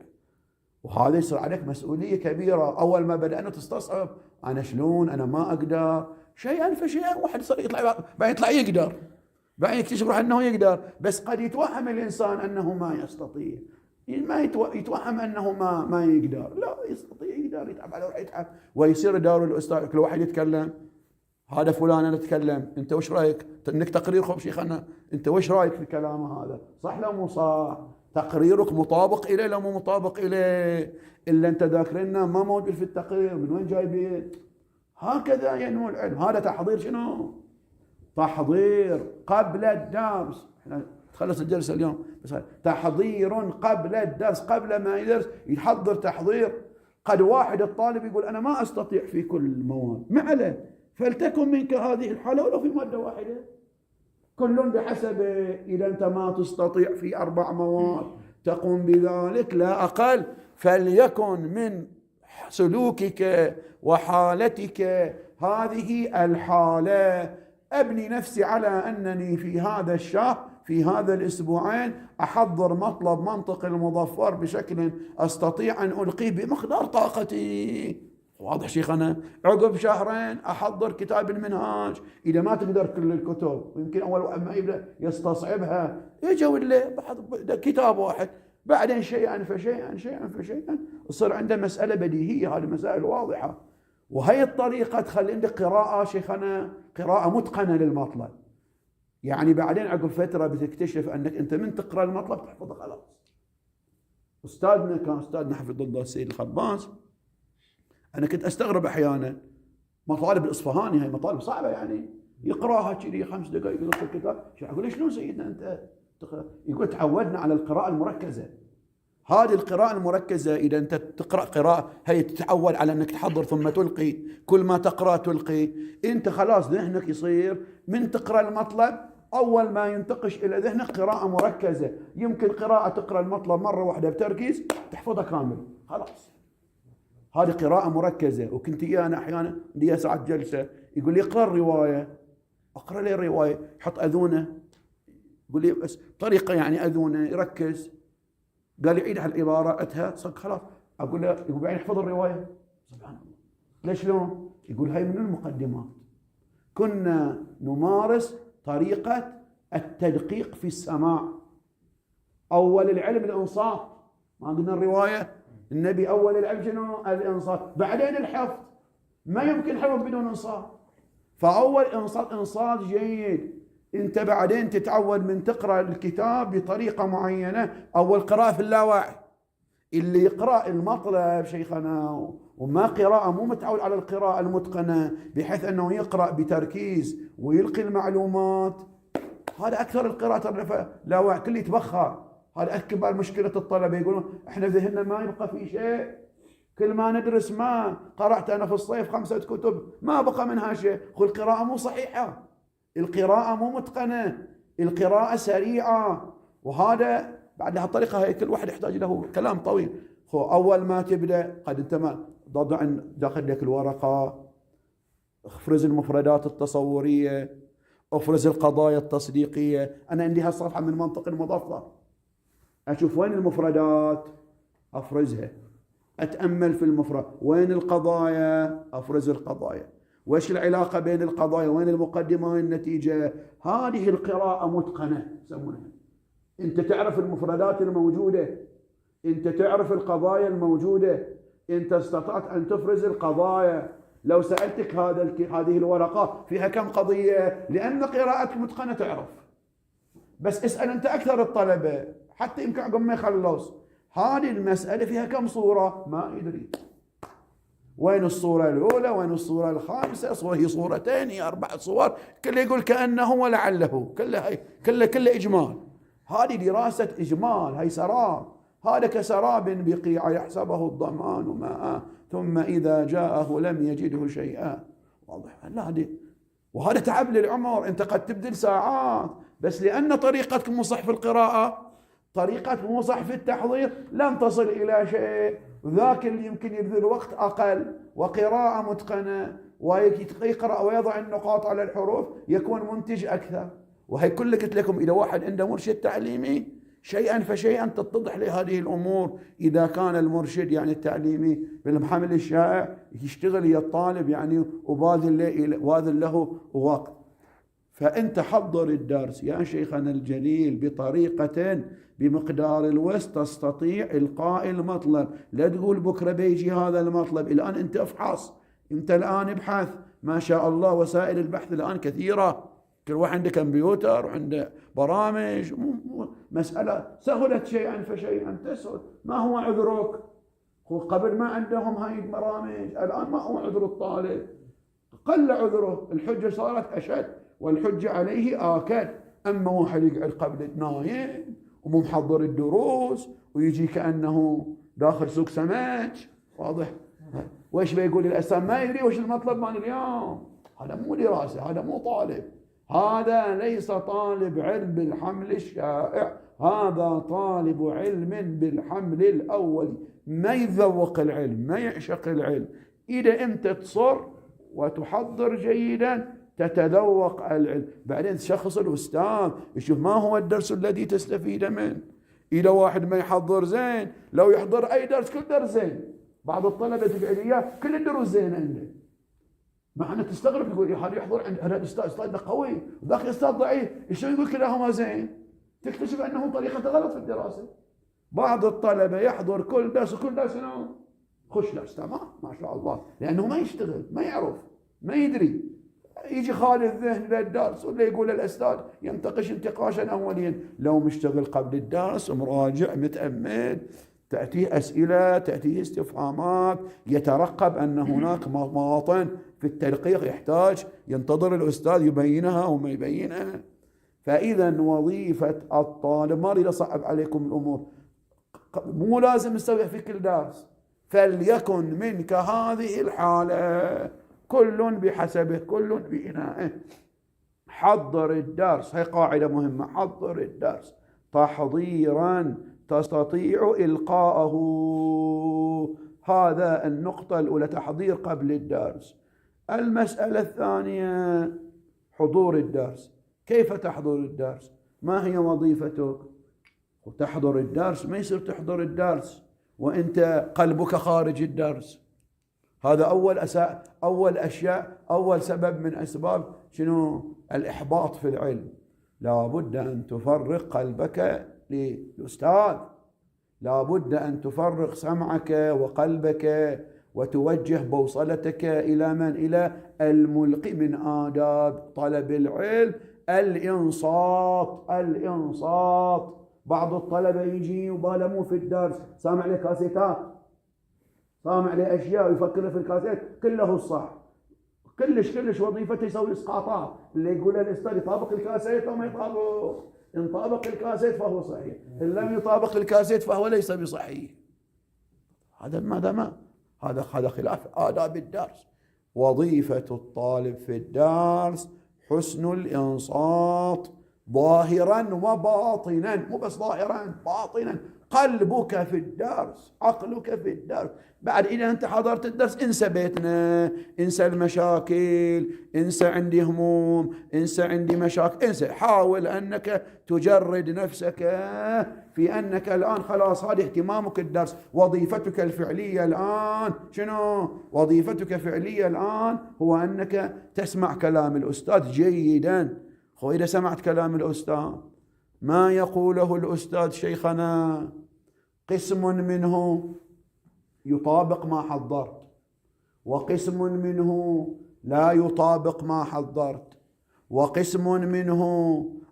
وهذا يصير عليك مسؤولية كبيرة. أول ما بدأنا تستصعب، أنا شلون، أنا ما أقدر، شيئا فشيئا واحد يطلع، بعدين يطلع يقدر، بعدين يكتشف روح أنه يقدر. بس قد يتوهم الإنسان أنه ما يستطيع، ما يتوهم أنه ما يقدر. لا، يستطيع، يقدر، يتعب على روحه، يتعب، ويصير دور الأستاذ كل واحد يتكلم. هذا فلان أنا أتكلم، أنت وش رأيك؟ إنك تقرير خب شيخنا، أنت وش رأيك في كلامه هذا؟ صح لا مو صح؟ تقريرك مطابق إليه لا مو مطابق إليه؟ إلا أنت ذاكرنا ما موجود في التقرير، من وين جايبين؟ هكذا ينمو العلم. هذا تحضير شنو؟ تحضير قبل الدرس. احنا تخلص الجلسة اليوم بس تحضير قبل الدرس، قبل ما يدرس يحضر تحضير. قد واحد الطالب يقول أنا ما أستطيع في كل المواد، ما عليه، فلتكن منك هذه الحالة ولو في مادة واحدة، كل بحسب. إذا أنت ما تستطيع في 4 مواد تقوم بذلك لا أقل، فليكن من سلوكك وحالتك هذه الحالة. أبني نفسي على أنني في هذا الشهر، في هذا الأسبوعين، أحضر مطلب منطق المظفر بشكل أستطيع أن ألقيه بمقدار طاقتي. واضح شيخنا؟ عقب شهرين أحضر كتاب المنهاج، إذا ما تقدر كل الكتب ويمكن أول واحد ما يبدأ يستصعبها يجوا اللي كتاب واحد، بعدين شيئا فشيئا يصير عنده مسألة بديهية. هذه مسائل واضحة. وهي الطريقة تخلي عندك قراءة شيخنا، قراءة متقنة للمطلب. يعني بعدين عقب فترة بتكتشف أنك أنت من تقرأ المطلب تحفظه خلاص. أستاذنا كان أستاذنا حفظ الله السيد الخباز، أنا كنت أستغرب أحيانا مطالب الإصفهاني، هاي مطالب صعبة يعني، يقرأها كذي 5 دقائق يخلص الكتاب. أقول شلون سيدنا أنت تقرأ؟ يقول تعودنا على القراءة المركزة. هذه القراءة المركزة إذا أنت تقرأ قراءة هي تتعود على أنك تحضر ثم تلقي، كل ما تقرأ تلقي، أنت خلاص ذهنك يصير من تقرأ المطلب أول ما ينتقش إلى ذهنك قراءة مركزة. يمكن قراءة تقرأ المطلب مرة واحدة بتركيز تحفظها كامل خلاص. هذه قراءة مركزة. وكنت أنا أحيانا لي ساعات جلسة يقول لي اقرأ الرواية، أقرأ لي الرواية، حط أذونه، يقول لي بس طريقة يعني أذونه يركز. قال لي عيد على العبارة أتها صك خلاص. أقول له، يقول بعدين احفظ الرواية. سبحان الله. ليش شلون؟ يقول هاي من المقدمات. كنا نمارس طريقة التدقيق في السماع. أول العلم الإنصات، ما قلنا الرواية، النبي أول العلم شنو؟ الإنصات، بعدين الحفظ. ما يمكن حفظ بدون إنصات. فأول إنصات جيد. أنت بعدين تتعود من تقرأ الكتاب بطريقة معينة. أول قراءة في اللاوعي. اللي يقرأ المطلب شيخنا وما قراءة مو متعود على القراءة المتقنة بحيث أنه يقرأ بتركيز ويلقي المعلومات، هذا أكثر القراءة اللاوعي كله يتبخر. هذا أكبر مشكلة الطلبة، يقولون إحنا ذهننا ما يبقى في شيء، كل ما ندرس ما قرأت أنا في الصيف 5 كتب ما بقى منها شيء. القراءة مو صحيحة، القراءة مو متقنة، القراءة سريعة. وهذا بعد هالطريقة هي كل واحد يحتاج له كلام طويل. أول ما تبدأ قد أنت ما ضع داخل لك الورقة، افرز المفردات التصورية، افرز القضايا التصديقية. أنا عندي هالصفحة من منطق المظفر، أشوف وين المفردات أفرزها، أتأمل في المفرد، وين القضايا أفرز القضايا، وإيش العلاقة بين القضايا، وين المقدمة وين النتيجة. هذه القراءة متقنة يسمونها. أنت تعرف المفردات الموجودة، أنت تعرف القضايا الموجودة، أنت استطعت أن تفرز القضايا. لو سألتك هذه الورقة فيها كم قضية، لأن قراءتك متقنة تعرف. بس اسأل أنت أكثر الطلبة حتى يمكن عقب ما يخلص هذه المسألة فيها كم صورة ما يدري. وين الصورة الأولى، وين الصورة الخامسة، هي صورتين، هي 4 صور، كله يقول كأنه ولعله، كله إجمال. هذه دراسة إجمال، هي سراب. هذا كسراب بقيع يحسبه الظمآن ماء ثم إذا جاءه لم يجده شيئا. واضح؟ لا دي. وهذا تعب للعمر. أنت قد تبذل ساعات، بس لأن طريقتك مو صح في القراءة، طريقتك مو صح في التحضير، لن تصل إلى شيء. ذاك اللي يمكن يبذل وقت أقل وقراءة متقنة ويقرأ ويضع النقاط على الحروف يكون منتج أكثر. وهي كل قلت لكم إذا واحد عنده مرشد تعليمي شيئا فشيئا تتضح لهذه الأمور. إذا كان المرشد يعني التعليمي بالحمل الشائع يشتغل يا الطالب يعني وباذل له وقت. فأنت حضر الدرس يا شيخنا الجليل بطريقة بمقدار الوسط تستطيع إلقاء المطلب. لا تقول بكرة بيجي هذا المطلب، الآن أنت افحص، أنت الآن ابحث. ما شاء الله وسائل البحث الآن كثيرة، كل واحد عنده كمبيوتر وعنده برامج، مسألة سهلت شيئا فشيئا تسهل. ما هو عذرك؟ قبل ما عندهم هاي البرامج، الآن ما هو عذر الطالب؟ قل عذره، الحجة صارت أشد والحجة عليه آكد. أما واحد يقعد قبل نايم ومو محضر الدروس ويجي كأنه داخل سوق سمك، واضح؟ وإيش بيقول الأستاذ ما يدري وش المطلب مال اليوم. هذا مو دراسة، هذا مو طالب، هذا ليس طالب علم بالحمل الشائع، هذا طالب علم بالحمل الأول. ما يذوق العلم، ما يعشق العلم. إذا أنت تصر وتحضر جيدا تتذوق العلم. بعدين تشخص الأستاذ يشوف ما هو الدرس الذي تستفيد منه. إذا واحد ما يحضر زين، لو يحضر أي درس كل درس زين، بعض الطلبة الفعليات كل الدروس زينة عنده، مع أنه تستغرب يقول هذا يحضر عند هذا الأستاذ، أستاذنا قوي وذاك أستاذ ضعيف، شلون يقول كلاهما زين؟ تكتشف أنه طريقته غلط في الدراسة. بعض الطلبة يحضر كل درس وكل درس خش درس تمام ما شاء الله، لأنه ما يشتغل، ما يعرف، ما يدري، يجي خالي الذهن للدرس ولا يقول الأستاذ ينتقش انتقاشا أوليا. لو مشتغل قبل الدرس مراجع متأمل، تأتيه أسئلة، تأتيه استفهامات، يترقب أن هناك مواطن في التدقيق يحتاج، ينتظر الأستاذ يبينها وما يبينها. فإذا وظيفة الطالب، ما أريد أصعب عليكم الأمور، مو لازم نسويها في كل درس، فليكن منك هذه الحالة، كل بحسبه كل بإنائه. حضر الدرس، هي قاعدة مهمة، حضر الدرس تحضيرا تستطيع إلقاءه. هذا النقطة الأولى، تحضير قبل الدرس. المسألة الثانية حضور الدرس. كيف تحضر الدرس؟ ما هي وظيفتك؟ وتحضر الدرس ما يصير تحضر الدرس وأنت قلبك خارج الدرس. هذا أول أشياء، أول سبب من أسباب شنو؟ الإحباط في العلم. لا بد أن تفرغ قلبك للأستاذ، لا بد أن تفرغ سمعك وقلبك وتوجه بوصلتك إلى من؟ إلى الملقي. من آداب طلب العلم الإنصات. الإنصات. بعض الطلبة يجي وباله مو في الدرس، سامع لي كاسيتات، سامع لي أشياء ويفكر في الكاسيت كله الصح، كلش وظيفته يسوي إسقاطات. اللي يقول الأستاذ يطابق الكاسيت أو ما يطابق، إن طابق الكاسيت فهو صحيح، إن لم يطابق الكاسيت فهو ليس بصحيح. هذا خلاف آداب الدرس. وظيفة الطالب في الدرس حسن الإنصات ظاهرا وباطنا، مو بس ظاهرا، باطنا. قلبك في الدرس، عقلك في الدرس. بعد إذا أنت حضرت الدرس انسى بيتنا، انسى المشاكل، انسى عندي هموم، انسى عندي مشاكل، انسى. حاول أنك تجرد نفسك في أنك الآن خلاص هذه اهتمامك الدرس. وظيفتك الفعلية الآن شنو؟ وظيفتك فعلية الآن هو أنك تسمع كلام الأستاذ جيدا. إذا سمعت كلام الأستاذ ما يقوله الأستاذ شيخنا قسم منه يطابق ما حضرت، وقسم منه لا يطابق ما حضرت، وقسم منه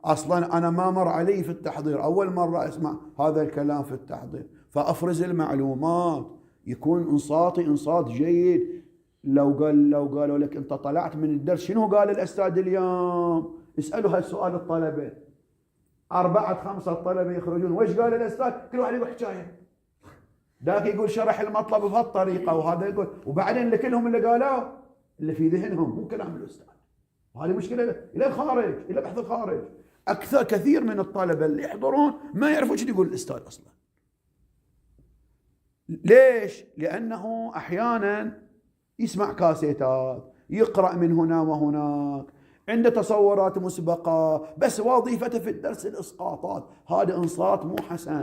أصلا أنا ما مر علي في التحضير، أول مرة أسمع هذا الكلام في التحضير، فأفرز المعلومات، يكون إنصاتي إنصات جيد. لو قالوا لك أنت طلعت من الدرس شنو قال الأستاذ اليوم؟ اسألوا هالسؤال الطلبة، 4-5 طلبة يخرجون وش قال الأستاذ؟ كل واحد يقول حكاية، ذاك يقول شرح المطلب بهالطريقة، وهذا يقول، وبعدين لكلهم اللي قالوا اللي في ذهنهم مو كلام الأستاذ. وهذه مشكلة إلى الخارج، إلى بحث الخارج. كثير من الطلبة اللي يحضرون ما يعرفوا شو يقول الأستاذ أصلا. ليش؟ لأنه أحيانا يسمع كاسيتات، يقرأ من هنا وهناك، عنده تصورات مسبقة، بس وظيفته في الدرس الإسقاطات. هذا إنصات مو حسن.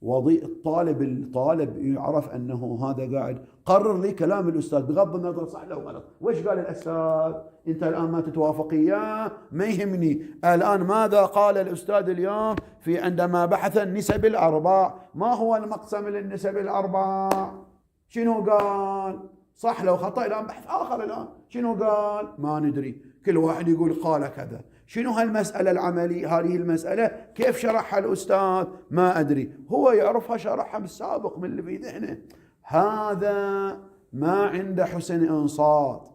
الطالب يعرف أنه هذا قاعد قرر لي كلام الأستاذ بغض النظر صح لو غلط. وش قال الأستاذ؟ أنت الآن ما تتوافق إياه ما يهمني. الآن ماذا قال الأستاذ اليوم في عندما بحث النسب الأربع؟ ما هو المقسم للنسب الأربع؟ شنو قال؟ صح لو خطأ. الآن بحث آخر، الآن شنو قال؟ ما ندري، كل واحد يقول قال كذا. شنو هالمسألة العملية؟ هذه المسألة كيف شرحها الأستاذ؟ ما أدري، هو يعرفها شرحها بالسابق من اللي في ذهنه. هذا ما عنده حسن إنصات.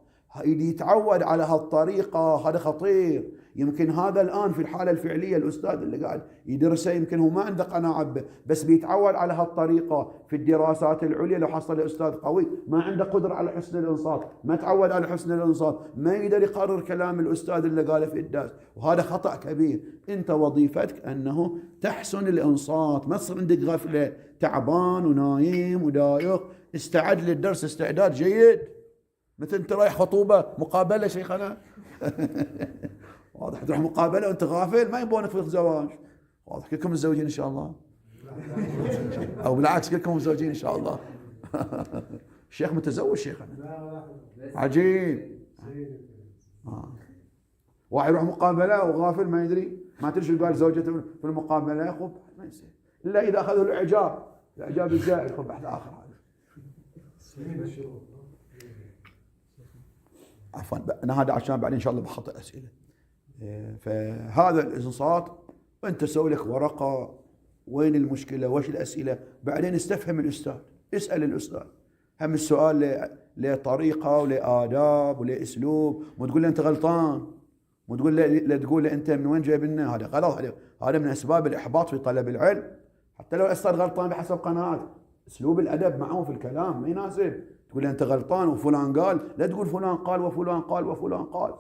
إذا يتعود على هالطريقة هذا خطير. يمكن هذا الآن في الحالة الفعلية الأستاذ اللي قاعد يدرسه يمكن هو ما عنده قناعة به، بس بيتعود على هالطريقة في الدراسات العليا. لو حصل الأستاذ قوي ما عنده قدرة على حسن الإنصات، ما تعود على حسن الإنصات، ما يقدر يقرر كلام الأستاذ اللي قاله في الدرس، وهذا خطأ كبير. أنت وظيفتك أنه تحسن الإنصات، ما تصير عندك غفلة، تعبان ونايم ودايخ. استعد للدرس استعداد جيد، مثل أنت رايح خطوبة مقابلة شيخنا واضح، تروح مقابلة وأنت غافل، ما يبونك في الزواج. واضح كلكم متزوجين إن شاء الله، أو بالعكس كلكم متزوجين إن شاء الله الشيخ متزوج شيخنا. لا عجيب. واحد يروح مقابله وغافل ما يدري، ما تدري شو قال زوجته في المقابله، ياخذ ما يصير الا اذا اخذوا الاعجاب الزائد، ياخذ بحث اخر. عفوا انا هذا عشان بعدين ان شاء الله بخطئ اسئله. فهذا الانصات، وانت تسوي لك ورقه وين المشكله وش الاسئله، بعدين استفهم الاستاذ، اسال الاستاذ. هم السؤال له طريقه وله آداب وله اسلوب، مو تقول له انت غلطان، مو تقول له لا تقول له انت من وين جايب لنا، هذا غلط. هذا من اسباب الاحباط في طلب العلم، حتى لو الاستاذ غلطان بحسب قناعته، اسلوب الادب معه في الكلام ما يناسب. تقول له انت غلطان وفلان قال، لا تقول فلان قال وفلان قال وفلان قال.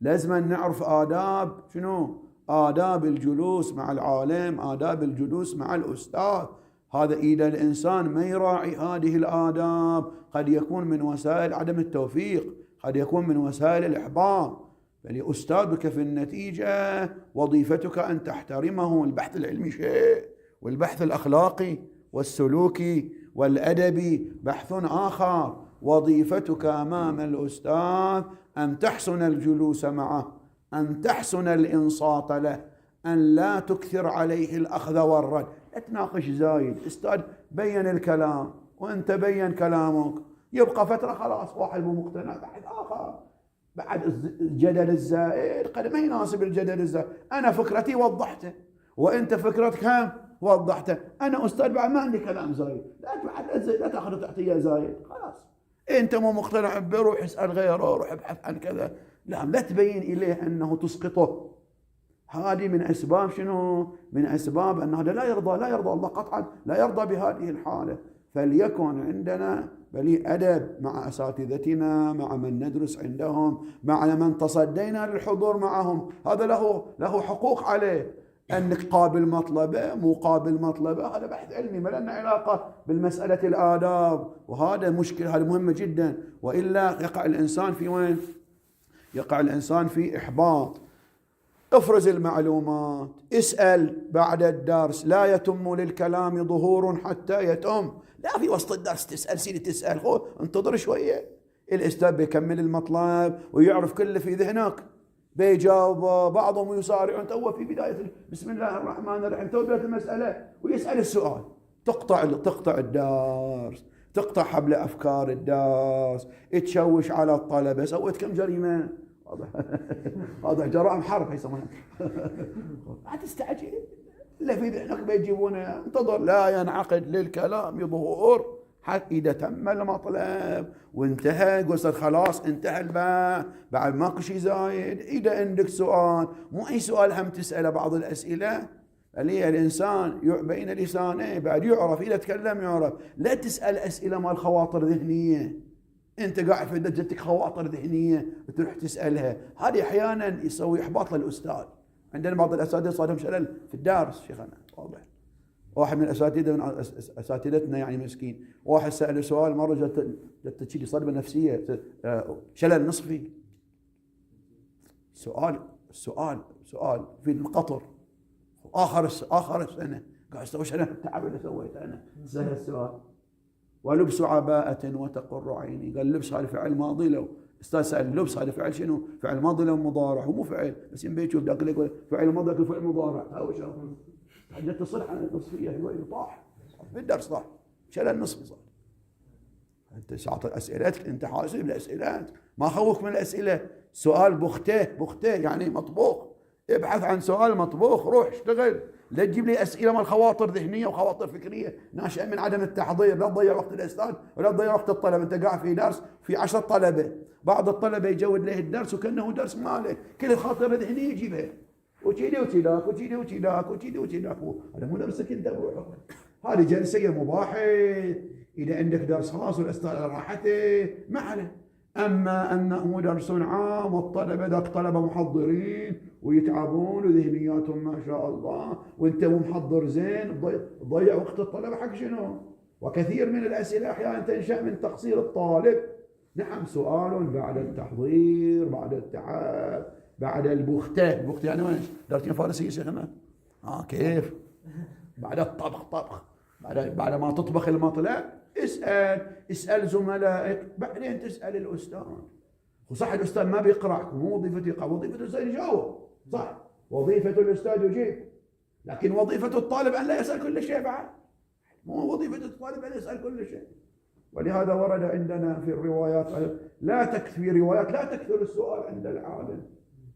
لازم نعرف آداب شنو؟ آداب الجلوس مع العالم، آداب الجلوس مع الأستاذ. هذا إذا الإنسان ما يراعي هذه الآداب قد يكون من وسائل عدم التوفيق، قد يكون من وسائل الإحباط. فلأستاذك في النتيجة وظيفتك أن تحترمه. البحث العلمي شيء، والبحث الأخلاقي والسلوكي والأدبي بحث آخر. وظيفتك أمام الأستاذ أن تحسن الجلوس معه، أن تحسن الإنصات له، أن لا تكثر عليه الأخذ والرد. لا تناقش زايد، أستاذ بين الكلام وأنت بين كلامك، يبقى فترة خلاص واحد مو مقتنع بحث آخر. بعد الجدل الزائد قد ما يناسب الجدل الزائد. أنا فكرتي وضحته وأنت فكرتك هم وضحته. أنا أستاذ بعد ما عندي كلام زايد، لا تأخذ تعطيه زايد، خلاص أنت مو مقتنع به، روح اسأل غيره، روح ابحث عن كذا. لا تبين إليه أنه تسقطه. هذه من أسباب شنو؟ من أسباب أن هذا لا يرضى الله قطعا، لا يرضى بهذه الحالة. فليكن عندنا بلي أدب مع أساتذتنا، مع من ندرس عندهم، مع من تصدينا للحضور معهم. هذا له حقوق عليه. أنك قابل مطلبه مو قابل مطلبه هذا بحث علمي، ما لنا علاقة بالمسألة الآداب. وهذا مشكلة، هذا مهمة جدا، وإلا يقع الإنسان في وين؟ يقع الإنسان في إحباط. افرز المعلومات، اسأل بعد الدرس. لا يتم للكلام ظهور حتى يتم. لا في وسط الدرس تسأل، سيدي تسأل، انتظر شوية. الأستاذ بيكمل المطلب ويعرف كله في ذهنك، بيجاوب. بعضهم يسارعون تو في بداية بسم الله الرحمن الرحيم، تو بداية المسألة ويسأل السؤال. تقطع الدرس، تقطع حبل أفكار الدرس، تشوش على الطلبة. سويت كم جريمة؟ هذا جرائم حرب يسمونها. لا تستعجل، إلا في ذهنك بيجيبونه. انتظر، لا ينعقد للكلام ظهور حتى إذا تم المطلب وانتهى، قصد خلاص انتهى البحث، بعد ماكو شيء زايد. إذا عندك سؤال، مو أي سؤال هم تسأله، بعض الأسئلة اللي الإنسان بين لسانه بعد يعرف، إذا تكلم يعرف. لا تسأل أسئلة مال خواطر ذهنية، أنت قاعد في دجتك خواطر ذهنية وتروح تسألها. هذه أحيانا يسوي إحباط للأستاذ. عندنا بعض الأساتذة صارهم شلل في الدارس شيخنا، واضح. واحد من الأساتذة من أساتذتنا يعني مسكين، واحد سأله سؤال مرة جت تشيلي صدمة نفسية، شلل نصفي. سؤال في القطر آخر السنة، قاعد استوى شلل التعب اللي سويته أنا. سهل السؤال. ولبس عباءة وتقر عيني. قال لبس هذا فعل ماضي، لو استاذ سأل لبس هذا فعل شنو؟ فعل ماضي لو مضارع، ومو فعل بس ينبي تشوف ذاك اللي يقول فعل ماضي لكن فعل مضارع. هاو شو حاجة تصلح عن النصفية، هو طاح بالدرس، طاح شلل نصفي صار. انت تعطي اسئلتك، انت حاسب الاسئلات، ما خوفك من الاسئله. سؤال بخته يعني مطبوخ، ابحث عن سؤال مطبوخ، روح اشتغل. لا تجيب لي اسئله مال خواطر ذهنيه وخواطر فكريه ناشئه من عدم التحضير. لا تضيع وقت الاستاذ ولا تضيع وقت الطلبه. انت قاعد في درس في 10 طلبه، بعض الطلبه يجود له الدرس وكانه درس ماله، كل خاطر ذهنيه يجيبها وكذي وكذاك وكذي وكذاك وكذي وكذاك. هذا مو درسك انت بروحك، هذه جلسه مباحث. اذا عندك درس خاص والاستاذ على راحته ما عليه. اما انه درس عام والطلبه ذاك طلبه محضرين ويتعبون وذهنياتهم ما شاء الله، وانت مو محضر زين، تضيع وقت الطلبه حق شنو؟ وكثير من الاسئله احيانا تنشا من تقصير الطالب. نعم، سؤال بعد التحضير، بعد التعب، بعد البخته يعني وين؟ درسين فارسيه شيخنا؟ كيف؟ بعد الطبخ بعد ما تطبخ المطلع اسأل زملائك، بعدين تسأل الأستاذ. وصح الأستاذ ما بيقرأ، مو وظيفته يقرأ، وظيفة الأستاذ يجاوب، صح، وظيفة الأستاذ يجيب، لكن وظيفة الطالب أن لا يسأل كل شيء بعد، مو وظيفة الطالب أن يسأل كل شيء. ولهذا ورد عندنا في الروايات لا تكثر السؤال عند العالم.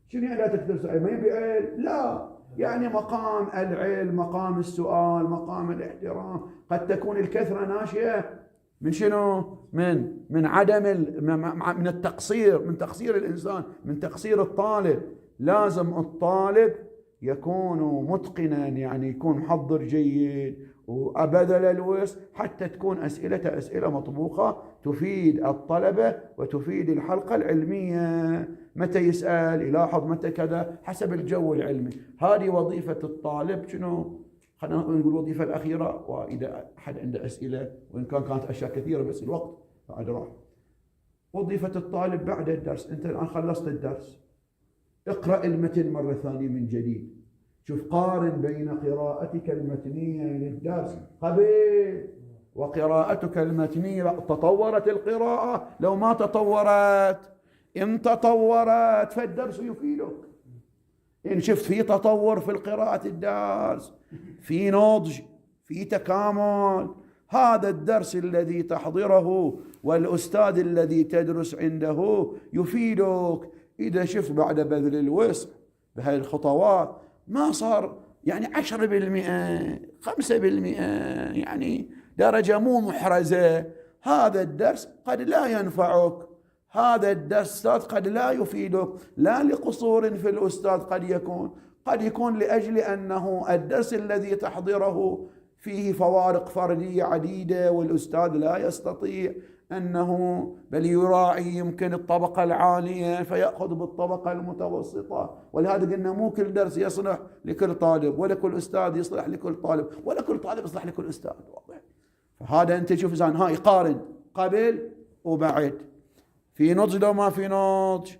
شنو يعني لا تكثر السؤال؟ ما يبي علم؟ لا، يعني مقام العلم، مقام السؤال، مقام الاحترام. قد تكون الكثرة ناشئة من شنو؟ من عدم من التقصير، من تقصير الإنسان، من تقصير الطالب. لازم الطالب يكون متقنا، يعني يكون محضر جيد وأبذل الوسع حتى تكون أسئلة مطبوخة تفيد الطلبة وتفيد الحلقة العلمية. متى يسأل، يلاحظ متى كذا، حسب الجو العلمي. هذه وظيفة الطالب. شنو؟ خلينا نقول الوظيفة الأخيرة، وإذا أحد عنده أسئلة، وإن كانت أشياء كثيرة بس الوقت بعد راح. وظيفة الطالب بعد الدرس، أنت الآن خلصت الدرس، اقرأ المتن مرة ثانية من جديد. شوف، قارن بين قراءتك المتنية للدرس قبل وقراءتك المتنية. تطورت القراءة؟ لو ما تطورت، إن تطورت فالدرس يفيدك. إن شفت في تطور في القراءة الدرس، في نضج، في تكامل، هذا الدرس الذي تحضره والأستاذ الذي تدرس عنده يفيدك. إذا شفت بعد بذل الوسع بهذه الخطوات ما صار يعني 10%، 5%، يعني درجة مو محرزة، هذا الدرس قد لا ينفعك، هذا الدرس قد لا يفيدك. لا لقصور في الأستاذ، قد يكون لأجل أنه الدرس الذي تحضره فيه فوارق فردية عديدة، والأستاذ لا يستطيع أنه بل يراعي يمكن الطبقة العالية فيأخذ بالطبقة المتوسطة. ولهذا قلنا مو كل درس يصلح لكل طالب، ولا كل أستاذ يصلح لكل طالب، ولا كل طالب يصلح لكل أستاذ. واضح؟ فهذا أنت شوف زين، هاي قارن قبل وبعد، في نضج لو ما في نضج.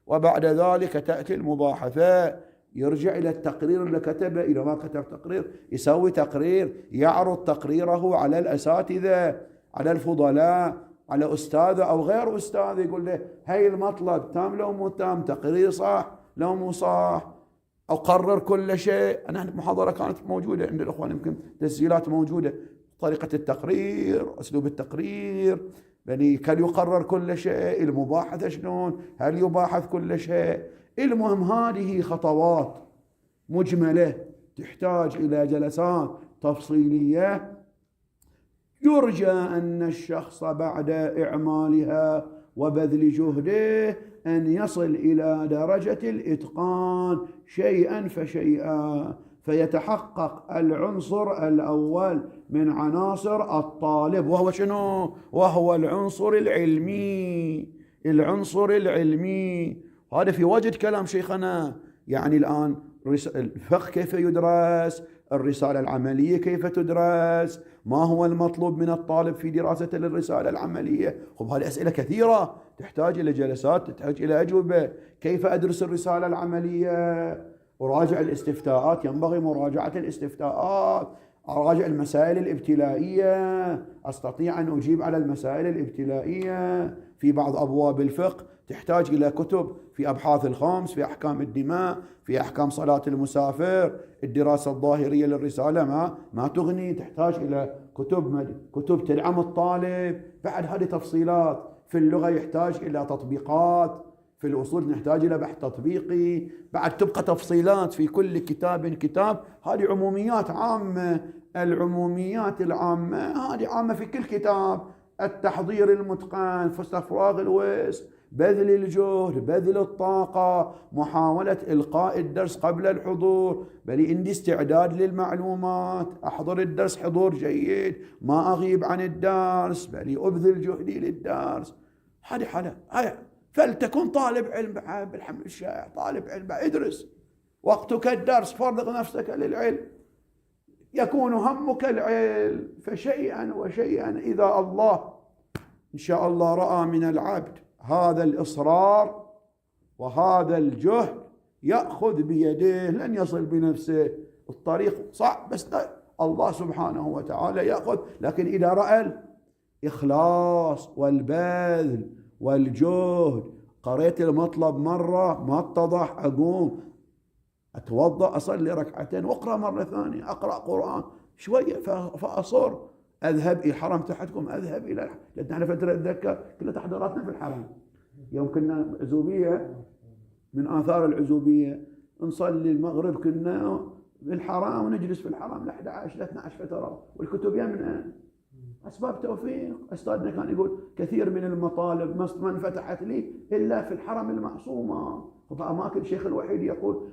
وبعد ذلك تأتي المباحثة، يرجع إلى التقرير اللي كتبه. إذا ما كتب تقرير يسوي تقرير، يعرض تقريره على الأساتذة، على الفضلاء، على أستاذه أو غير أستاذه، يقول له هاي المطلب تام لو مو تام، تقرير صح لو مو صح، أو قرر كل شيء. أنا محاضرة كانت موجودة عند الأخوان، يمكن تسجيلات موجودة، طريقة التقرير، أسلوب التقرير، يعني هل يقرر كل شيء، المباحثة شلون، هل يباحث كل شيء. المهم هذه خطوات مجملة تحتاج إلى جلسات تفصيلية. يرجى أن الشخص بعد إعمالها وبذل جهده أن يصل إلى درجة الإتقان شيئا فشيئا، فيتحقق العنصر الأول من عناصر الطالب، وهو شنو؟ وهو العنصر العلمي. العنصر العلمي هذا في وجد كلام شيخنا. يعني الآن الفقه كيف يدرس، الرسالة العملية كيف تدرس، ما هو المطلوب من الطالب في دراسة الرسالة العملية. هذه أسئلة كثيرة تحتاج إلى جلسات، تحتاج إلى أجوبة. كيف أدرس الرسالة العملية؟ أراجع الاستفتاءات، ينبغي مراجعة الاستفتاءات، أراجع المسائل الابتلائية، أستطيع أن أجيب على المسائل الابتلائية. في بعض أبواب الفقه تحتاج إلى كتب، في أبحاث الخمس، في أحكام الدماء، في أحكام صلاة المسافر. الدراسة الظاهرية للرسالة ما تغني، تحتاج إلى كتب تدعم الطالب. بعد هذه تفصيلات. في اللغة يحتاج إلى تطبيقات، في الأصول نحتاج إلى بحث تطبيقي. بعد تبقى تفصيلات في كل كتاب. هذه عموميات عامة. العموميات العامة هذه عامة في كل كتاب. التحضير المتقن، استفراغ الوسع، بذل الجهد، بذل الطاقة، محاولة إلقاء الدرس قبل الحضور، بل عندي استعداد للمعلومات، أحضر الدرس حضور جيد، ما أغيب عن الدرس، بل أبذل جهدي للدرس. هذه حالة. فلتكن طالب علم بالحمد الشائع، طالب علم ادرس، وقتك الدرس، فرغ نفسك للعلم، يكون همك العلم. فشيئا وشيئا إذا الله إن شاء الله رأى من العبد هذا الإصرار وهذا الجهد، يأخذ بيده، لن يصل بنفسه. الطريق صعب بس الله سبحانه وتعالى يأخذ. لكن إذا رأى الإخلاص والبذل والجهد، قريت المطلب مرة ما اتضح، أقوم أتوضأ أصلي ركعتين وأقرأ مرة ثانية، أقرأ قرآن شوية فأصر أذهب إلى الحرم تحتكم، أذهب إلى لأن احنا فترة أتذكر كل تحضيراتنا في الحرم. يوم كنا عزوبية، من آثار العزوبية نصلي المغرب كنا في الحرم ونجلس في الحرم ل 11 ل 12 فترة، والكتب يمنا. أسباب توفيق. أستاذنا كان يقول كثير من المطالب ما انفتحت لي إلا في الحرم المعصومة. فأماكن الشيخ الوحيد يقول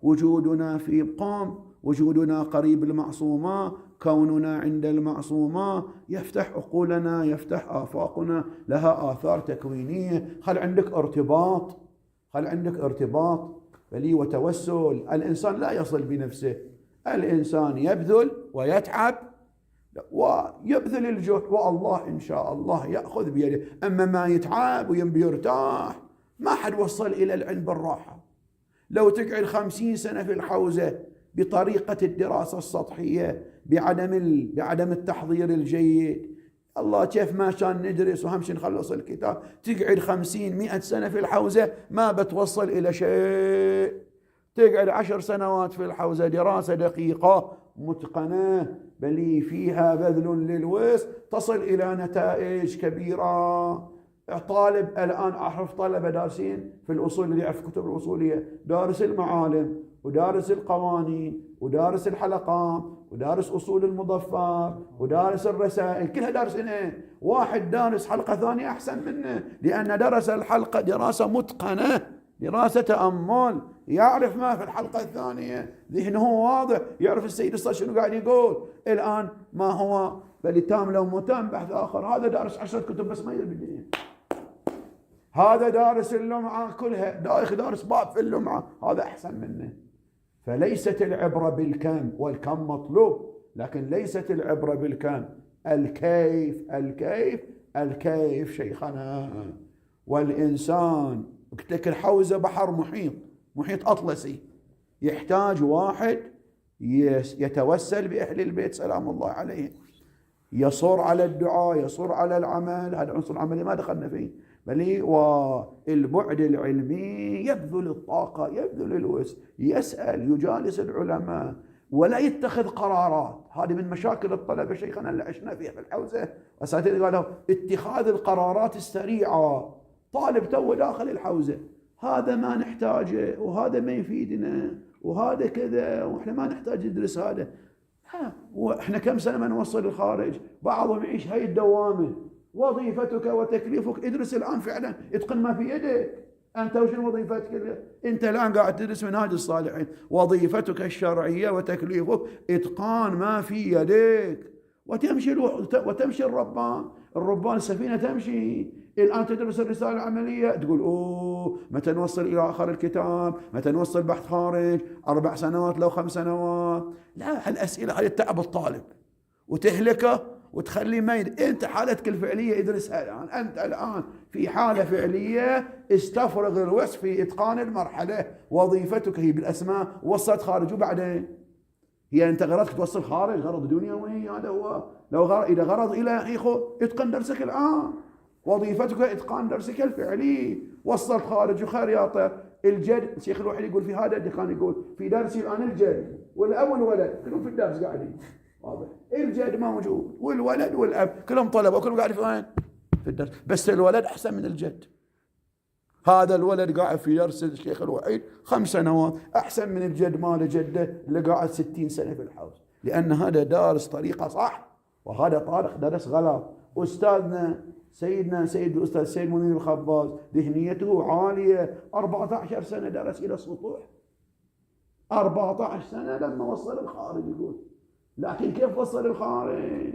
وجودنا في قوم، وجودنا قريب المعصومة، كوننا عند المعصومة يفتح عقولنا، يفتح آفاقنا، لها آثار تكوينية. خل عندك ارتباط، خل عندك ارتباط بلي وتوسل. الإنسان لا يصل بنفسه، الإنسان يبذل ويتعب ويبذل الجهد، والله إن شاء الله يأخذ بيده. أما ما يتعب وينبي يرتاح، ما حد وصل إلى العلم بالراحة. لو تقعد 50 سنة في الحوزة بطريقة الدراسة السطحية، بعدم التحضير الجيد، الله كيف ما كان ندرس وهمش نخلص الكتاب، تقعد 50-100 سنة في الحوزة ما بتوصل إلى شيء. تقعد 10 سنوات في الحوزة دراسة دقيقة متقنة بل فيها بذل للوسط، تصل إلى نتائج كبيرة. طالب الآن أعرف طلبة دارسين في الأصول، اللي يعرف كتب الأصولية، دارس المعالم ودارس القوانين ودارس الحلقات ودارس أصول المظفر ودارس الرسائل، كلها دارسين. واحد دارس حلقة ثانية أحسن منه، لأن درس الحلقة دراسة متقنة، دراسة تأمل، يعرف ما في الحلقة الثانية، ذهنه واضح، يعرف السيد الصدر شنو قاعد يقول الآن، ما هو بل تام لو متام بحث آخر. هذا دارس 10 كتب بس ما يدري بالدنيا، هذا دارس اللمعة كلها، دارس باب في اللمعة، هذا أحسن منه. فليست العبرة بالكم، والكم مطلوب، لكن ليست العبرة بالكم. الكيف الكيف الكيف شيخنا. والإنسان قلت الحوزة بحر محيط أطلسي، يحتاج واحد يتوسل بأهل البيت سلام الله عليهم، يصر على الدعاء، يصر على العمل. هذا عنصر العملي ما دخلنا فيه، بل والبعد العلمي، يبذل الطاقة، يبذل الوسع، يسأل، يجالس العلماء، ولا يتخذ قرارات. هذه من مشاكل الطلبة شيخنا اللي عشنا فيها في الحوزة. أساتذة قالوا اتخاذ القرارات السريعة. طالب تو داخل الحوزة، هذا ما نحتاجه وهذا ما يفيدنا وهذا كذا وإحنا ما نحتاج ندرس هذا. وإحنا كم سنة ما نوصل الخارج، بعضهم يعيش هاي الدوامة. وظيفتك وتكليفك ادرس الآن فعلا، اتقن ما في يدك. أنت وشنو وظيفتك؟ أنت الآن قاعد تدرس منهاج الصالحين، وظيفتك الشرعية وتكليفك إتقان ما في يدك، وتمشي الربان السفينة تمشي. الآن تدرس الرسالة العملية، تقول أوه متى نوصل إلى آخر الكتاب، متى نوصل بحث خارج، 4 سنوات لو 5 سنوات. لا، هالأسئلة هذه تتعب الطالب وتهلكه وتخليه ما أنت حالتك الفعلية ادرسها الآن. أنت الآن في حالة فعلية، استفرغ الوسع في إتقان المرحلة. وظيفتك هي بالأسماء، وصلت خارج وبعدين هي أنت غرضك توصل خارج، غرض دنيوي هذا هو. إذا غرض إلهي اتقن درسك الآن، وظيفتك إتقان درسك الفعلي. وصلت خارج وخير يا طير. الجد الشيخ الوحيد يقول في هذا كان يقول في درسي الآن الجد والأب والولد كلهم في الدرس قاعدين، واضح. الجد موجود والولد والأب كلهم طلبة وكلهم قاعد في وين؟ في الدرس، بس الولد أحسن من الجد. هذا الولد قاعد في درس الشيخ الوحيد 5 سنوات أحسن من الجد مال جده اللي قاعد 60 سنة في الحوزة، لأن هذا دارس طريقة صح وهذا طارق درس غلط. أستاذنا سيدنا سيد الأستاذ سيد منير الخباز ذهنيته عالية، 14 سنة درس إلى السطوح، 14 سنة لما وصل الخارج يقول. لكن كيف وصل الخارج؟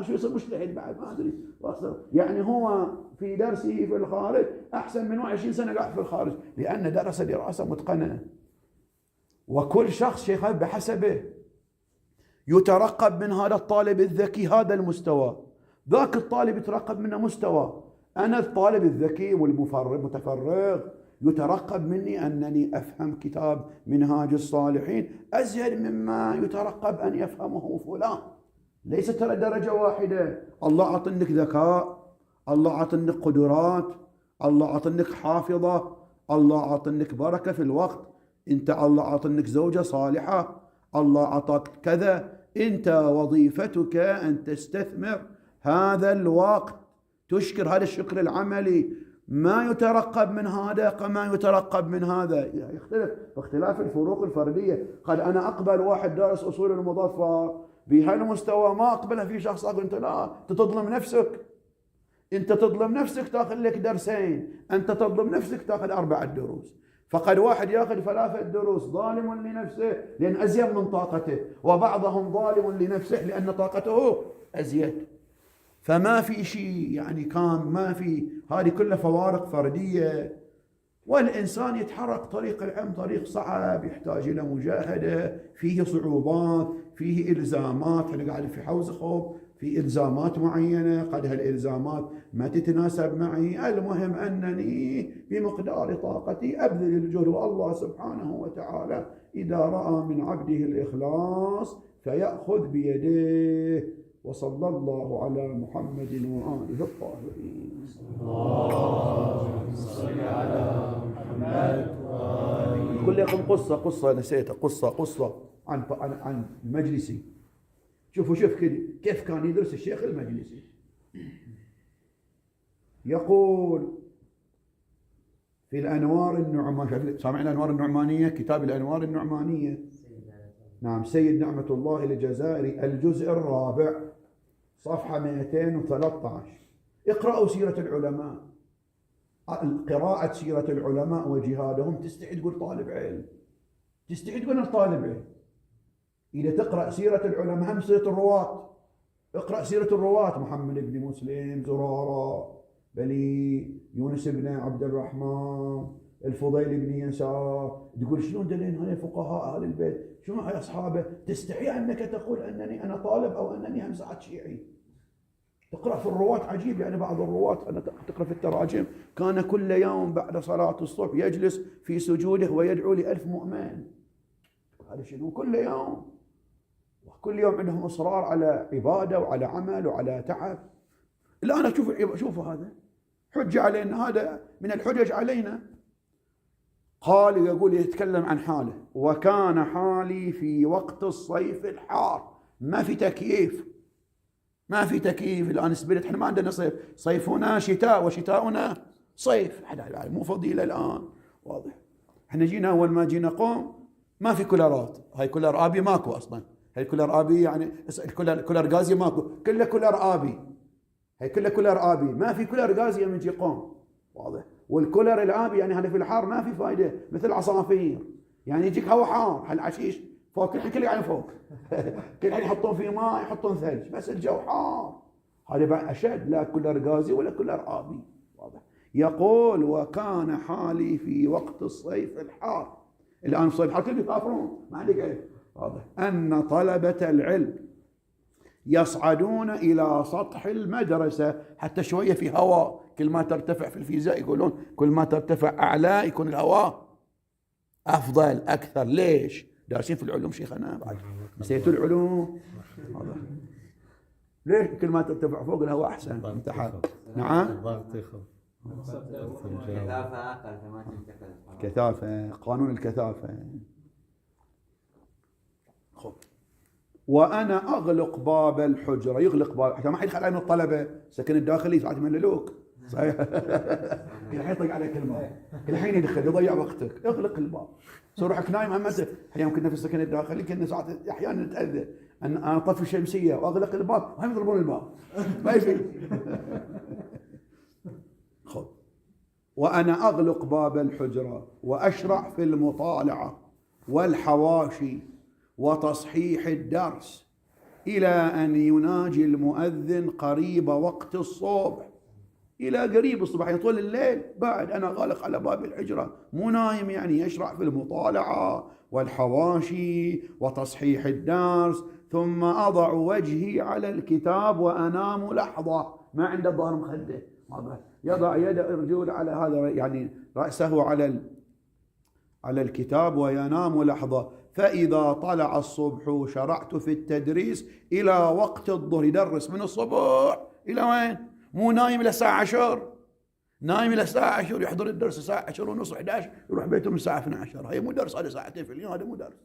شو يصير مجتهد بعد ما أدري وصل. يعني هو في درسه في الخارج أحسن من 20 سنة قاعد في الخارج، لأن درس دراسة متقنة. وكل شخص شيخ بحسبه يترقب من هذا الطالب الذكي هذا المستوى، ذاك الطالب يترقب منه مستوى. أنا الطالب الذكي والمتفرغ يترقب مني أنني أفهم كتاب منهاج الصالحين أزيد مما يترقب أن يفهمه فلان. ليس ترى درجة واحدة. الله عطنك ذكاء، الله عطنك قدرات، الله عطنك حافظة، الله عطنك بركة في الوقت، انت الله عطنك زوجة صالحة، الله عطاك كذا، انت وظيفتك أن تستثمر هذا الوقت، تشكر هذا الشكر العملي. ما يترقب من هذا كما يترقب من هذا، يختلف باختلاف الفروق الفردية. قد أنا أقبل واحد دارس أصول المظفر بهالمستوى، ما أقبلها في شخص آخر. أنت لا، تظلم نفسك، أنت تظلم نفسك تأخذ لك درسين، أنت تظلم نفسك تأخذ 4 دروس. فقد واحد يأخذ 3 دروس ظالم لنفسه لأن أزيد من طاقته، وبعضهم ظالم لنفسه لأن طاقته أزيد. فما في شيء يعني كان، ما في، هذه كلها فوارق فردية. والإنسان يتحرك طريق العلم طريق صعب، يحتاج إلى مجاهدة، فيه صعوبات، فيه إلزامات. أنا قاعد في حوزة خوف، في إلزامات معينة، قد هالإلزامات ما تتناسب معي. المهم أنني بمقدار طاقتي أبذل الجهد، والله سبحانه وتعالى إذا رأى من عبده الإخلاص فيأخذ بيديه. وصلى الله على محمد وآله الطاهرين. اللهم صل على محمد وآله. أقول لكم قصة نسيتها، قصة عن المجلسي. شوفوا كيف كان يدرس الشيخ المجلسي. يقول في الأنوار النعمانية، سامعين الأنوار النعمانية، كتاب الأنوار النعمانية، نعم، سيد نعمة الله الجزائري، الجزء 4 صفحة 213. اقرأوا سيرة العلماء. قراءة سيرة العلماء وجهادهم تستحي تقول طالب علم، تستحي تقول أنا طالب علم. إذا تقرأ سيرة العلماء، هم سيرة الرواة، اقرأ سيرة الرواة، محمد بن مسلم، زرارة، بلي، يونس بن عبد الرحمن، الفضيل بن يسار. تقول شلون دلين هاي فقهاء أهل البيت، شلون هاي أصحابه. تستحي أنك تقول أنني أنا طالب أو أنني همزعة شيعي. تقرأ في الرواة عجيب، يعني بعض الرواة أنا تقرأ في التراجم كان كل يوم بعد صلاة الصبح يجلس في سجوده ويدعو ل1000 مؤمن. هذا شنو؟ كل يوم، وكل يوم عندهم إصرار على عبادة وعلى عمل وعلى تعب. الآن شوفوا هذا حجة علينا، هذا من الحجج علينا. قال، يقول يتكلم عن حاله: وكان حالي في وقت الصيف الحار، ما في تكييف، ما في تكييف. الآن سبلت، احنا ما عندنا صيف، صيفنا شتاء وشتاؤنا صيف، مو فضيلة الآن، واضح. احنا جينا أول ما جينا قوم ما في كولرات، هاي كولر آبي ماكو أصلا، هاي كولر آبي يعني كولر غازي ماكو، كله كولر آبي، هاي كله كولر آبي، ما في كولر غازي من جي قوم، واضح. والكولر الآبي يعني هذا في الحار ما في فايدة، مثل عصافير، يعني يجيك هوا حار، هالعشيش فوق كل حين كله يعني فوق كل حين يحطون فيه ماء، يحطون ثلج، بس الجو حار. هذا بعد أشد، لا كولر غازي ولا كولر آبي، واضح. يقول: وكان حالي في وقت الصيف الحار. الآن الصيف الحار كله يسافرون، ما عندك علم، واضح. أن طلبة العلم يصعدون إلى سطح المدرسة حتى شوية في هواء. كل ما ترتفع في الفيزياء يقولون كل ما ترتفع أعلى يكون الهواء أفضل أكثر. ليش؟ دارسين في العلوم شيخنا، بعد نسيتوا العلوم. ليش كل ما ترتفع فوق الهواء أحسن؟ امتحان. نعم، كثافة، قانون الكثافة. وأنا أغلق باب الحجرة، يغلق باب حتى ما حد يدخل علينا الطلبة، سكن الداخلي ساعات يمللوك، صحيح. كل حين يطق عليك الماء، كل حين يدخل يضيع وقتك، اغلق الباب، صار روحك نايم. أحيانا كنا في السكن الداخلي كنا ساعات أحيانا نتأذى، أنا أطفي الشمسية وأغلق الباب، وهم يضربون الباب، ما يفيد. خذ. وأنا أغلق باب الحجرة وأشرع في المطالعة والحواشي وتصحيح الدرس إلى أن يناجي المؤذن قريب وقت الصبح. إلى قريب الصبح، يعني طول الليل بعد أنا غالق على باب الحجرة، مو نايم، يعني يشرع في المطالعة والحواشي وتصحيح الدرس. ثم أضع وجهي على الكتاب وأنام لحظة، ما عنده ظهر مخده، يضع يد الرجل على هذا، يعني رأسه على الكتاب وينام لحظة. فإذا طلع الصبح شرعت في التدريس إلى وقت الظهر. يدرس من الصبح إلى وين؟ مو نايم إلى الساعة 10، نايم إلى الساعة 10 يحضر الدرس الساعة 10 ونص 11 يروح بيته من الساعة 12. هي مو درس، هذا ساعتين في اليوم، هذا مو درس.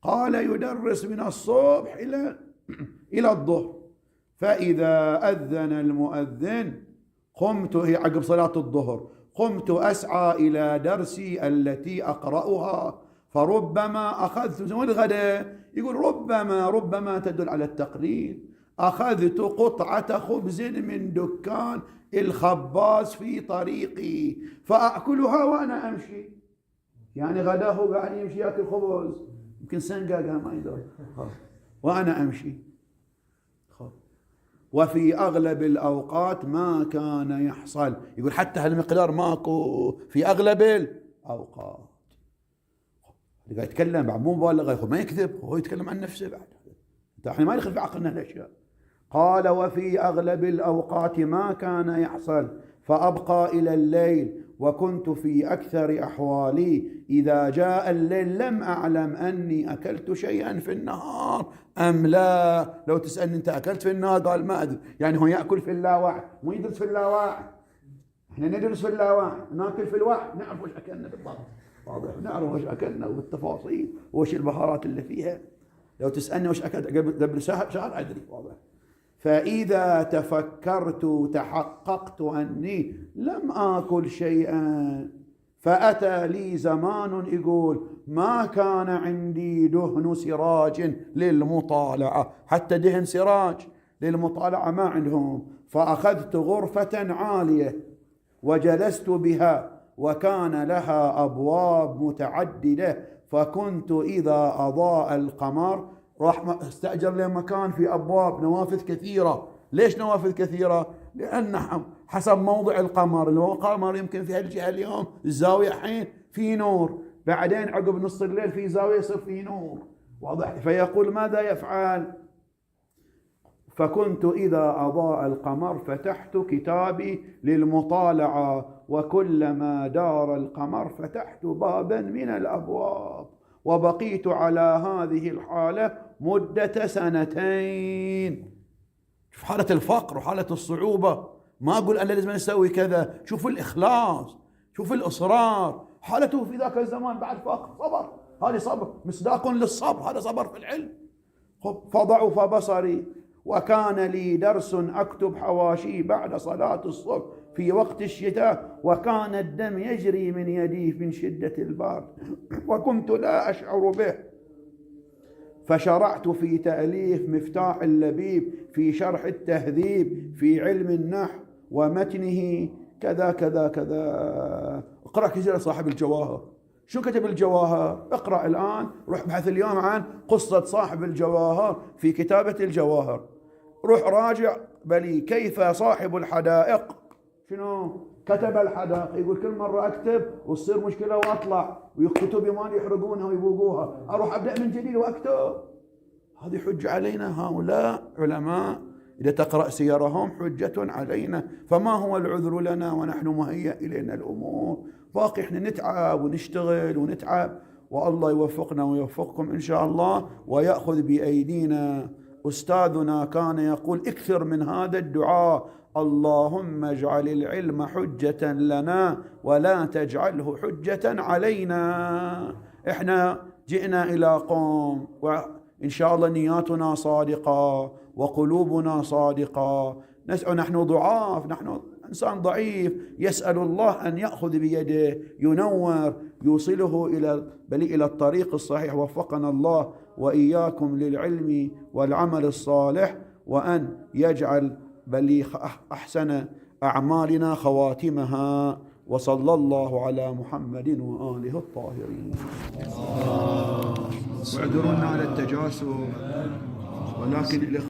قال يدرس من الصبح إلى الظهر. فإذا أذن المؤذن قمت، هي عقب صلاة الظهر، قمت أسعى إلى درسي التي أقرأها، فربما أخذت الغداء. يقول ربما تدل على التقليل. أخذت قطعة خبز من دكان الخباز في طريقي فأكلها وأنا أمشي. يعني غداه قاعد يمشي يأكل خبز، يمكن سنقاقها ما يدري، وأنا أمشي. وفي أغلب الأوقات ما كان يحصل. يقول حتى هالمقدار ماكو في أغلب الأوقات. قاعد يتكلم بعد، مو مبالغة، ما يكذب، هو يتكلم عن نفسه بعد. احنا ما يدخل في عقلنا الأشياء. قال وفي أغلب الأوقات ما كان يحصل فأبقى إلى الليل، وكنت في أكثر أحوالي إذا جاء الليل لم أعلم أني أكلت شيئا في النهار أم لا. لو تسألني أنت أكلت في النهار؟ قال ما أدري. يعني هو يأكل في اللاوعي، مو يدرس في اللاوعي. احنا ندرس في اللاوعي، ناكل في الوعي، نعرف وش أكلنا بالضبط، واضح، نعرف وش أكلنا والتفاصيل وش البهارات اللي فيها. لو تسألني وش أكلت قبل شهر أدري، واضح. فإذا تفكرت تحققت أني لم آكل شيئا. فأتى لي زمان يقول ما كان عندي دهن سراج للمطالعة، حتى دهن سراج للمطالعة ما عندهم. فأخذت غرفة عالية وجلست بها، وكان لها أبواب متعددة، فكنت إذا أضاء القمر راح استأجر له مكان في أبواب نوافذ كثيرة. ليش نوافذ كثيرة؟ لأن حسب موضع القمر. لو القمر يمكن في هالجهة اليوم الزاوية حين في نور، بعدين عقب نص الليل في زاوية يصير في نور، واضح. فيقول ماذا يفعل؟ فكنت إذا أضاء القمر فتحت كتابي للمطالعة، وكلما دار القمر فتحت بابا من الأبواب، وبقيت على هذه الحالة مدة 2 سنين. شوف حالة الفقر وحالة الصعوبة. ما أقول أنا لازم أسوي كذا، شوف الإخلاص، شوف الإصرار. حالته في ذاك الزمان بعد فقر، صبر. هذا صبر، مصداق للصبر، هذا صبر في العلم. فضعف بصري، وكان لي درس أكتب حواشي بعد صلاة الصبح في وقت الشتاء، وكان الدم يجري من يدي من شدة البرد، وكنت لا أشعر به. فشرعت في تأليف مفتاح اللبيب في شرح التهذيب في علم النحو ومتنه كذا كذا كذا. اقرأ كثير صاحب الجواهر. شو كتب الجواهر؟ اقرأ الآن، روح ابحث اليوم عن قصة صاحب الجواهر في كتابة الجواهر. روح راجع بلي كيف صاحب الحدائق شنو كتب الحدائق. يقول كل مرة أكتب وتصير مشكلة وأطلع ويكتب يمان يحرقونها ويبوقوها، أروح أبدأ من جديد وأكتب. هذه حجة علينا. هؤلاء علماء إذا تقرأ سيرهم حجة علينا. فما هو العذر لنا ونحن مهيأ إلينا الأمور؟ باقي إحنا نتعب ونشتغل ونتعب، والله يوفقنا ويوفقكم إن شاء الله ويأخذ بأيدينا. أستاذنا كان يقول اكثر من هذا الدعاء: اللهم اجعل العلم حجة لنا ولا تجعله حجة علينا. احنا جئنا إلى قوم وإن شاء الله نياتنا صادقة وقلوبنا صادقة. نسأل، نحن ضعاف، نحن إنسان ضعيف، يسأل الله أن يأخذ بيده ينور يوصله إلى الطريق الصحيح. وفقنا الله وإياكم للعلم والعمل الصالح، وأن يجعل أحسن أعمالنا خواتمها. وصلى الله على محمد وآله الطاهرين. واعذرونا على التجاسر، ولكن